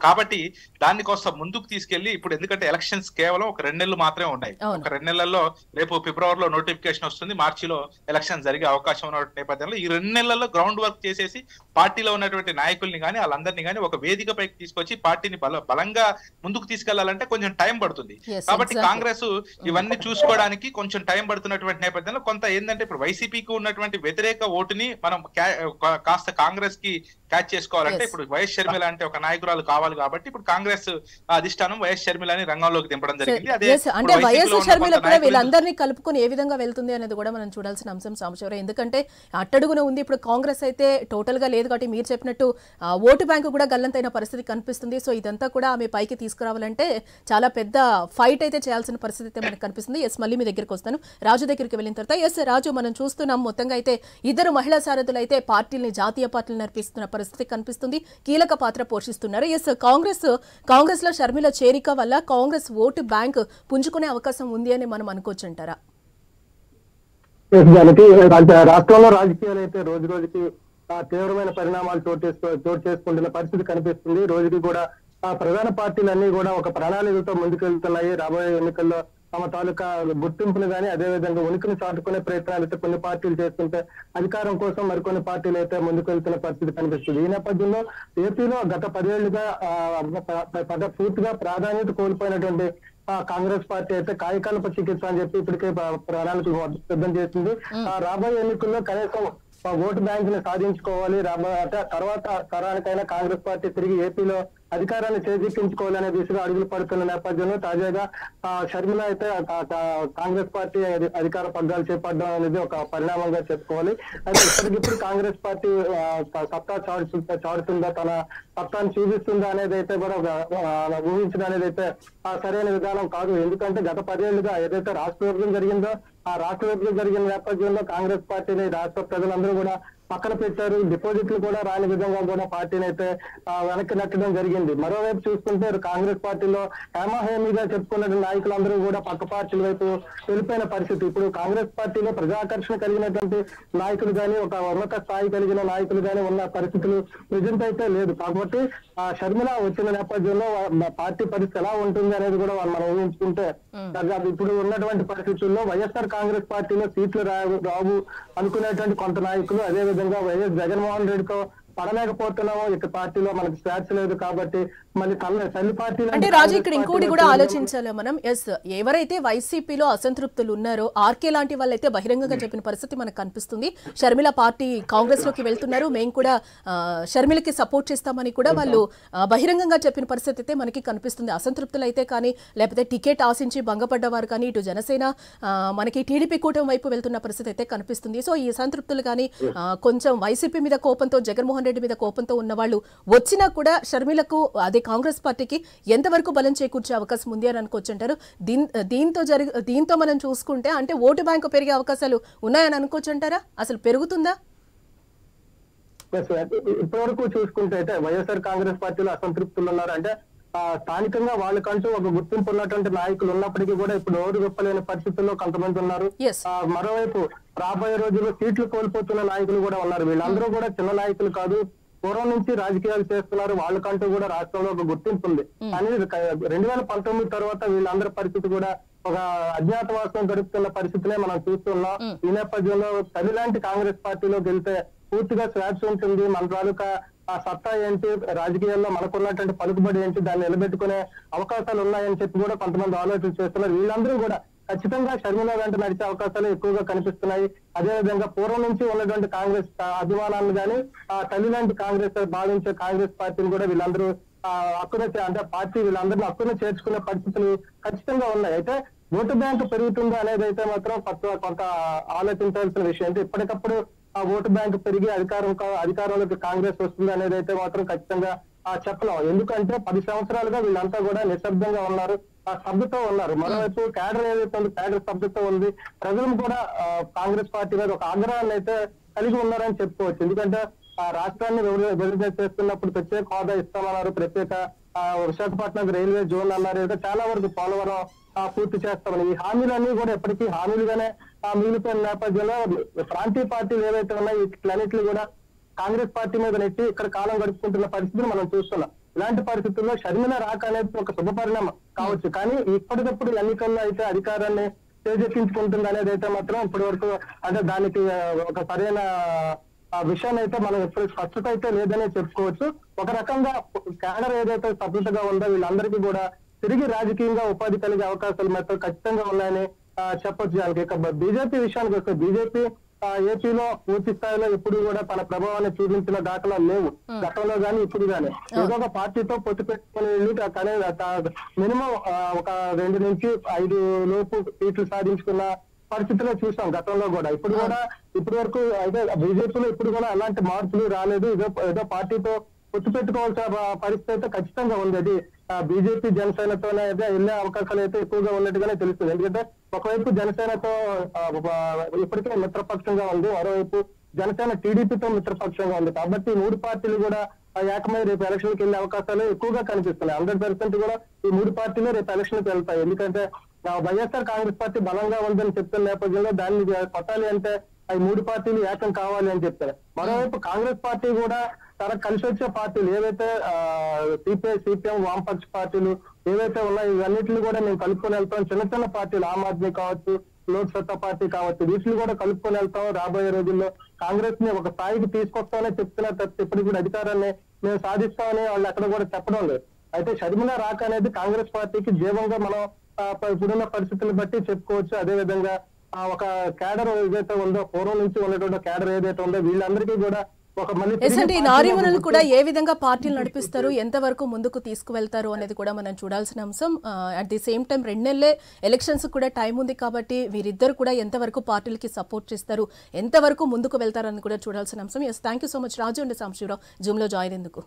కాబట్టి దాన్ని కోసం ముందుకు తీసుకెళ్లి ఇప్పుడు ఎందుకంటే ఎలక్షన్స్ కేవలం ఒక 2 నెలలు మాత్రమే ఉన్నాయి. ఒక 2 నెలల్లో రేపు ఫిబ్రవరిలో నోటిఫికేషన్ వస్తుంది, మార్చిలో ఎలక్షన్ జరిగే అవకాశం ఉన్న నేపథ్యంలో ఈ 2 నెలల్లో గ్రౌండ్ వర్క్ చేసేసి పార్టీలో ఉన్నటువంటి నాయకుల్ని కానీ వాళ్ళందరినీ కానీ ఒక వేదిక పైకి తీసుకొచ్చి పార్టీని బలంగా ముందుకు తీసుకెళ్లాలంటే కొంచెం టైం పడుతుంది. కాబట్టి కాంగ్రెస్ ఇవన్నీ చూసుకోవడానికి కొంచెం టైం పడుతున్నటువంటి నేపథ్యంలో కొంత ఏంటంటే ఇప్పుడు వైసీపీకి ఉన్నటువంటి వ్యతిరేక ఓటుని మనం కాస్త కాంగ్రెస్ కి క్యాచ్ చేసుకోవాలంటే ఇప్పుడు వైఎస్ షర్మిల అంటే ఒక నాయకురాలు కావాలి కాబట్టి ఇప్పుడు కాంగ్రెస్ అధిష్టానం వైఎస్ షర్మిలని రంగంలోకి దింపడం జరిగింది. అదే అంటే వైఎస్ షర్మిల కూడా వీళ్ళందరినీ కలుపుకొని ఏ విధంగా వెళ్తుంది అనేది కూడా మనం చూడాల్సిన అంశం సాంబశివరావు. ఎందుకంటే అట్టడుగున ఉంది, ఇప్పుడు కాంగ్రెస్ అయితే టోటల్ గా లేదు కాబట్టి మీరు చెప్పినట్టు ఓటు బ్యాంకు కూడా గల్లంతైన పరిస్థితి కనిపిస్తుంది. సో ఇదంతా కూడా ఆమె పైకి తీసుకురావాలంటే చాలా పెద్ద ఫైట్ అయితే చేయాల్సిన పరిస్థితి అయితే మనకు కనిపిస్తుంది. ఎస్, మళ్ళీ మీ దగ్గరికి వస్తాను. రాజు దగ్గరికి వెళ్ళిన తర్వాత ఎస్ రాజు, మనం చూస్తున్నాం మొత్తంగా అయితే ఇద్దరు మహిళా సారథులు అయితే పార్టీని, జాతీయ పార్టీలు నడిపిస్తున్న పరిస్థితి కనిపిస్తుంది, కీలక పాత్ర పోషిస్తున్నారు. ఎస్, కాంగ్రెస్ లో షర్మిల చేరిక వల్ల కాంగ్రెస్ ఓటు బ్యాంక్ పుంజుకునే అవకాశం ఉంది అని మనం అనుకోవచ్చు అంటారా? రాష్ట్రంలో రాజకీయాలు అయితే రోజు రోజుకి తీవ్రమైన పరిణామాలు చోటు చేసుకుంటున్న పరిస్థితి కనిపిస్తుంది. రోజుకి కూడా ప్రధాన పార్టీలన్నీ కూడా ఒక ప్రణాళికతో ముందుకెళ్తున్నాయి. రాబోయే ఎన్నికల్లో తమ తాలూకా గుర్తింపును కానీ అదేవిధంగా ఉనికిని చాటుకునే ప్రయత్నాలు అయితే కొన్ని పార్టీలు చేస్తుంటే అధికారం కోసం మరికొన్ని పార్టీలు అయితే ముందుకు వెళ్తున్న పరిస్థితి కనిపిస్తుంది. ఈ నేపథ్యంలో ఏపీలో గత 10 ఏళ్లుగా పూర్తిగా ప్రాధాన్యత కోల్పోయినటువంటి కాంగ్రెస్ పార్టీ అయితే కాయకల్ప చికిత్స అని చెప్పి ఇప్పటికే ప్రణాళికలు సిద్ధం చేసింది. రాబోయే ఎన్నికల్లో కనీసం ఓటు బ్యాంక్ ని సాధించుకోవాలి, తర్వాత తరానికైనా కాంగ్రెస్ పార్టీ తిరిగి ఏపీలో అధికారాన్ని చేజిక్కించుకోవాలనే దిశగా అడుగులు పడుతున్న నేపథ్యంలో తాజాగా షర్మిల అయితే కాంగ్రెస్ పార్టీ అధికార పగ్గాలు చేపట్టడం అనేది ఒక పరిణామంగా చెప్పుకోవాలి. అయితే ఇప్పటికిప్పుడు కాంగ్రెస్ పార్టీ సత్తా చాటుతుందా, తన సత్తాను చూపిస్తుందా అనేది అయితే కూడా ఊహించడం అనేది అయితే సరైన విధానం కాదు. ఎందుకంటే గత 10 ఏళ్లుగా ఏదైతే రాష్ట్ర విభజన జరిగిందో ఆ రాష్ట్ర విభజన జరిగిన నేపథ్యంలో కాంగ్రెస్ పార్టీని రాష్ట్ర ప్రజలందరూ కూడా పక్కన పెట్టారు. డిపాజిట్లు కూడా రాని విధంగా కూడా పార్టీని అయితే వెనక్కి నెట్టడం జరిగింది. మరోవైపు చూసుకుంటే కాంగ్రెస్ పార్టీలో హేమాహేమిగా చెప్పుకున్న నాయకులందరూ కూడా పక్క పార్టీల వైపు వెళ్ళిపోయిన పరిస్థితి. ఇప్పుడు కాంగ్రెస్ పార్టీలో ప్రజాకర్షణ కలిగినటువంటి నాయకులు కానీ ఒక ఉన్నత స్థాయి కలిగిన నాయకులు కానీ ఉన్న పరిస్థితులు ప్రజెంట్ అయితే లేదు. కాబట్టి షర్మిల వచ్చిన నేపథ్యంలో పార్టీ పరిస్థితి ఎలా ఉంటుంది అనేది కూడా మనం ఊహించుకుంటే ఇప్పుడు ఉన్నటువంటి పరిస్థితుల్లో వైఎస్ఆర్ కాంగ్రెస్ పార్టీలో సీట్లు రావు అనుకునేటువంటి కొంత నాయకులు, అదే విధంగా వైఎస్ జగన్మోహన్ రెడ్డితో పడలేకపోతున్నాము, ఇక పార్టీలో మనకి స్వేచ్ఛ లేదు కాబట్టి మళ్ళీ తల్లి పార్టీలు అంటే రాజు ఇక్కడ ఇంకోటి కూడా ఆలోచించాలి మనం. ఎస్, ఎవరైతే వైసీపీలో అసంతృప్తులు ఉన్నారో ఆర్కే లాంటి వాళ్ళైతే బహిరంగంగా చెప్పిన పరిస్థితి మనకు కనిపిస్తుంది. షర్మిల పార్టీ కాంగ్రెస్ లోకి వెళ్తున్నారు, మేము కూడా షర్మిలకి సపోర్ట్ చేస్తామని కూడా వాళ్ళు బహిరంగంగా చెప్పిన పరిస్థితి అయితే మనకి కనిపిస్తుంది. అసంతృప్తులు అయితే కానీ లేకపోతే టికెట్ ఆశించి భంగపడ్డవారు కానీ ఇటు జనసేన మనకి టీడీపీ కూటమి వైపు వెళ్తున్న పరిస్థితి అయితే కనిపిస్తుంది. సో ఈ అసంతృప్తులు కానీ కొంచెం వైసీపీ మీద కోపంతో జగన్మోహన్ రెడ్డి మీద కోపంతో ఉన్న వాళ్ళు వచ్చినా కూడా షర్మిలకు అదే కాంగ్రెస్ పార్టీకి ఎంతవరకు బలం చేకూర్చే అవకాశం ఉంది అని అనుకోవచ్చు అంటారు. దీంతో మనం చూసుకుంటే అంటే ఓటు బ్యాంకు పెరిగే అవకాశాలు ఉన్నాయని అనుకోవచ్చు అంటారా? అసలు పెరుగుతుందా? ఇప్పటివరకు చూసుకుంటే అయితే వైఎస్ఆర్ కాంగ్రెస్ పార్టీలో అసంతృప్తులు ఉన్నారు. అంటే స్థానికంగా వాళ్ళకంటూ ఒక గుర్తింపు ఉన్నటువంటి నాయకులు ఉన్నప్పటికీ కూడా ఇప్పుడు నోరు విప్పలేని పరిస్థితుల్లో కొంతమంది ఉన్నారు. మరోవైపు రాబోయే రోజుల్లో సీట్లు కోల్పోతున్న నాయకులు కూడా ఉన్నారు. వీళ్ళందరూ కూడా చిన్న నాయకులు కాదు, పూర్వం నుంచి రాజకీయాలు చేస్తున్నారు, వాళ్ళకంటూ కూడా రాష్ట్రంలో ఒక గుర్తింపు ఉంది. కానీ 2019 తర్వాత వీళ్ళందరి పరిస్థితి కూడా ఒక అజ్ఞాతవాసం గడుపుతున్న పరిస్థితినే మనం చూస్తున్నాం. ఈ నేపథ్యంలో తల్లి లాంటి కాంగ్రెస్ పార్టీలోకి వెళ్తే పూర్తిగా స్వేచ్ఛ ఉంటుంది, మన తాలూకా ఆ సత్తా ఏంటి, రాజకీయాల్లో మనకున్నటువంటి పలుకుబడి ఏంటి, దాన్ని నిలబెట్టుకునే అవకాశాలు ఉన్నాయని చెప్పి కూడా కొంతమంది ఆలోచన చేస్తున్నారు. వీళ్ళందరూ కూడా ఖచ్చితంగా షర్మిల వెంట నడిచే అవకాశాలు ఎక్కువగా కనిపిస్తున్నాయి. అదేవిధంగా పూర్వం నుంచి ఉన్నటువంటి కాంగ్రెస్ అభిమానాలను కానీ తల్లి లాంటి కాంగ్రెస్ భావించే కాంగ్రెస్ పార్టీని కూడా వీళ్ళందరూ అంటే పార్టీ వీళ్ళందరినీ హక్కును చేర్చుకునే పరిస్థితులు ఖచ్చితంగా ఉన్నాయి. అయితే ఓటు బ్యాంకు పెరుగుతుందా అనేది అయితే మాత్రం కొంత ఆలోచించాల్సిన విషయం. అంటే ఇప్పటికప్పుడు ఆ ఓటు బ్యాంకు పెరిగి అధికారంలోకి కాంగ్రెస్ వస్తుంది అనేది అయితే మాత్రం ఖచ్చితంగా చెప్పలేం. ఎందుకంటే 10 సంవత్సరాలుగా వీళ్ళంతా కూడా నిశ్శబ్దంగా ఉన్నారు, స్తబ్దతో ఉన్నారు. మరోవైపు క్యాడర్ ఏదైతే ఉంది, క్యాడర్ స్తబ్దతో ఉంది. ప్రజలు కూడా కాంగ్రెస్ పార్టీ మీద ఒక ఆగ్రహాన్ని అయితే కలిగి ఉన్నారని చెప్పుకోవచ్చు. ఎందుకంటే రాష్ట్రాన్ని విభజన చేస్తున్నప్పుడు ప్రత్యేక హోదా ఇస్తామన్నారు, ప్రత్యేక విశాఖపట్నం రైల్వే జోన్ అన్నారు, ఏదో చాలా వరకు పోలవరం పూర్తి చేస్తామని ఈ హామీలన్నీ కూడా ఎప్పటికీ హామీలుగానే మిగిలిపోయిన నేపథ్యంలో ప్రాంతీయ పార్టీలు ఏవైతే ఉన్నాయో వీటన్నిటిని కూడా కాంగ్రెస్ పార్టీ మీద నెట్టి ఇక్కడ కాలం గడుపుకుంటున్న పరిస్థితిని మనం చూస్తున్నాం. ఇలాంటి పరిస్థితుల్లో షర్మిల రాక అనేది ఒక శుభ పరిణామం కావచ్చు, కానీ ఇప్పటికప్పుడు ఎన్నికల్లో అయితే అధికారాన్ని చేజెక్కించుకుంటుంది అనేది అయితే మాత్రం ఇప్పటి వరకు అంటే దానికి ఒక సరైన విషయాన్ని అయితే మనం ఎప్పుడు స్పష్టత అయితే లేదనే చెప్పుకోవచ్చు. ఒక రకంగా క్యాడర్ ఏదైతే స్తబ్దతగా ఉందో వీళ్ళందరికీ కూడా తిరిగి రాజకీయంగా ఉపాధి కలిగే అవకాశాలు మాత్రం ఖచ్చితంగా ఉన్నాయని చెప్పొచ్చు. దానికి ఇక బీజేపీ విషయానికి వస్తే బీజేపీ ఏపీలో పూర్తి స్థాయిలో ఎప్పుడు కూడా తన ప్రభావాన్ని చూపించిన దాఖలాలు లేవు, గతంలో గానీ ఇప్పుడు గానీ. ఏదో ఒక పార్టీతో పొత్తు పెట్టుకుని మినిమం ఒక 2 నుంచి 5 లోపు సీట్లు సాధించుకున్న పరిస్థితిలో చూసాం గతంలో కూడా. ఇప్పుడు కూడా ఇప్పటి వరకు అయితే బీజేపీలో ఇప్పుడు కూడా అలాంటి మార్పులు రాలేదు. ఏదో పార్టీతో పొత్తు పెట్టుకోవాల్సిన పరిస్థితి అయితే ఖచ్చితంగా ఉంది. అది బీజేపీ జనసేనతోనే అయితే వెళ్లే అవకాశాలు అయితే ఎక్కువగా ఉన్నట్టుగానే తెలుస్తుంది. ఎందుకంటే ఒకవైపు జనసేనతో ఇప్పటికే మిత్రపక్షంగా ఉంది, మరోవైపు జనసేన టీడీపీతో మిత్రపక్షంగా ఉంది. కాబట్టి 3 పార్టీలు కూడా ఏకమై రేపు ఎలక్షన్కి వెళ్లే అవకాశాలు ఎక్కువగా కనిపిస్తున్నాయి. 100% కూడా ఈ 3 పార్టీలు రేపు ఎలక్షన్కి వెళ్తాయి. ఎందుకంటే వైఎస్ఆర్ కాంగ్రెస్ పార్టీ బలంగా ఉందని చెప్తున్న నేపథ్యంలో దాన్ని కొట్టాలి అంటే ఈ 3 పార్టీలు ఏకం కావాలి అని చెప్తారు. మరోవైపు కాంగ్రెస్ పార్టీ కూడా తన కలిసి వచ్చే పార్టీలు ఏవైతే సిపిఐ, సిపిఎం, వామపక్ష పార్టీలు ఏవైతే ఉన్నాయో ఇవన్నిటిని కూడా మేము కలుపుకొని వెళ్తాం. చిన్న చిన్న పార్టీలు ఆమ్ ఆద్మీ కావచ్చు, లోక్ సత్తా పార్టీ కావచ్చు, వీటిని కూడా కలుపుకొని వెళ్తాం. రాబోయే రోజుల్లో కాంగ్రెస్ ని ఒక స్థాయికి తీసుకొస్తామని చెప్తున్నారు తప్ప ఇప్పటికి కూడా అధికారాన్ని మేము సాధిస్తామని వాళ్ళు ఎక్కడ కూడా చెప్పడం లేదు. అయితే షర్మిల రాక అనేది కాంగ్రెస్ పార్టీకి జీవంగా మనం ఇప్పుడున్న పరిస్థితులను బట్టి చెప్పుకోవచ్చు. అదేవిధంగా ఒక క్యాడర్ ఏదైతే ఉందో, పూర్వం నుంచి ఉన్నటువంటి క్యాడర్ ఏదైతే ఉందో వీళ్ళందరికీ కూడా నారీమణులు కూడా ఏ విధంగా పార్టీలు నడిపిస్తారు, ఎంతవరకు ముందుకు తీసుకువెళ్తారు అనేది కూడా మనం చూడాల్సిన అంశం. అట్ ది సేమ్ టైం 2 నెలలే ఎలక్షన్స్ కూడా టైం ఉంది కాబట్టి వీరిద్దరు కూడా ఎంతవరకు పార్టీలకి సపోర్ట్ చేస్తారు, ఎంతవరకు ముందుకు వెళ్తారని కూడా చూడాల్సిన అంశం. Yes, thank you so much Raju and Sambasivarao Zoom లో జాయిన్ ఎందుకు.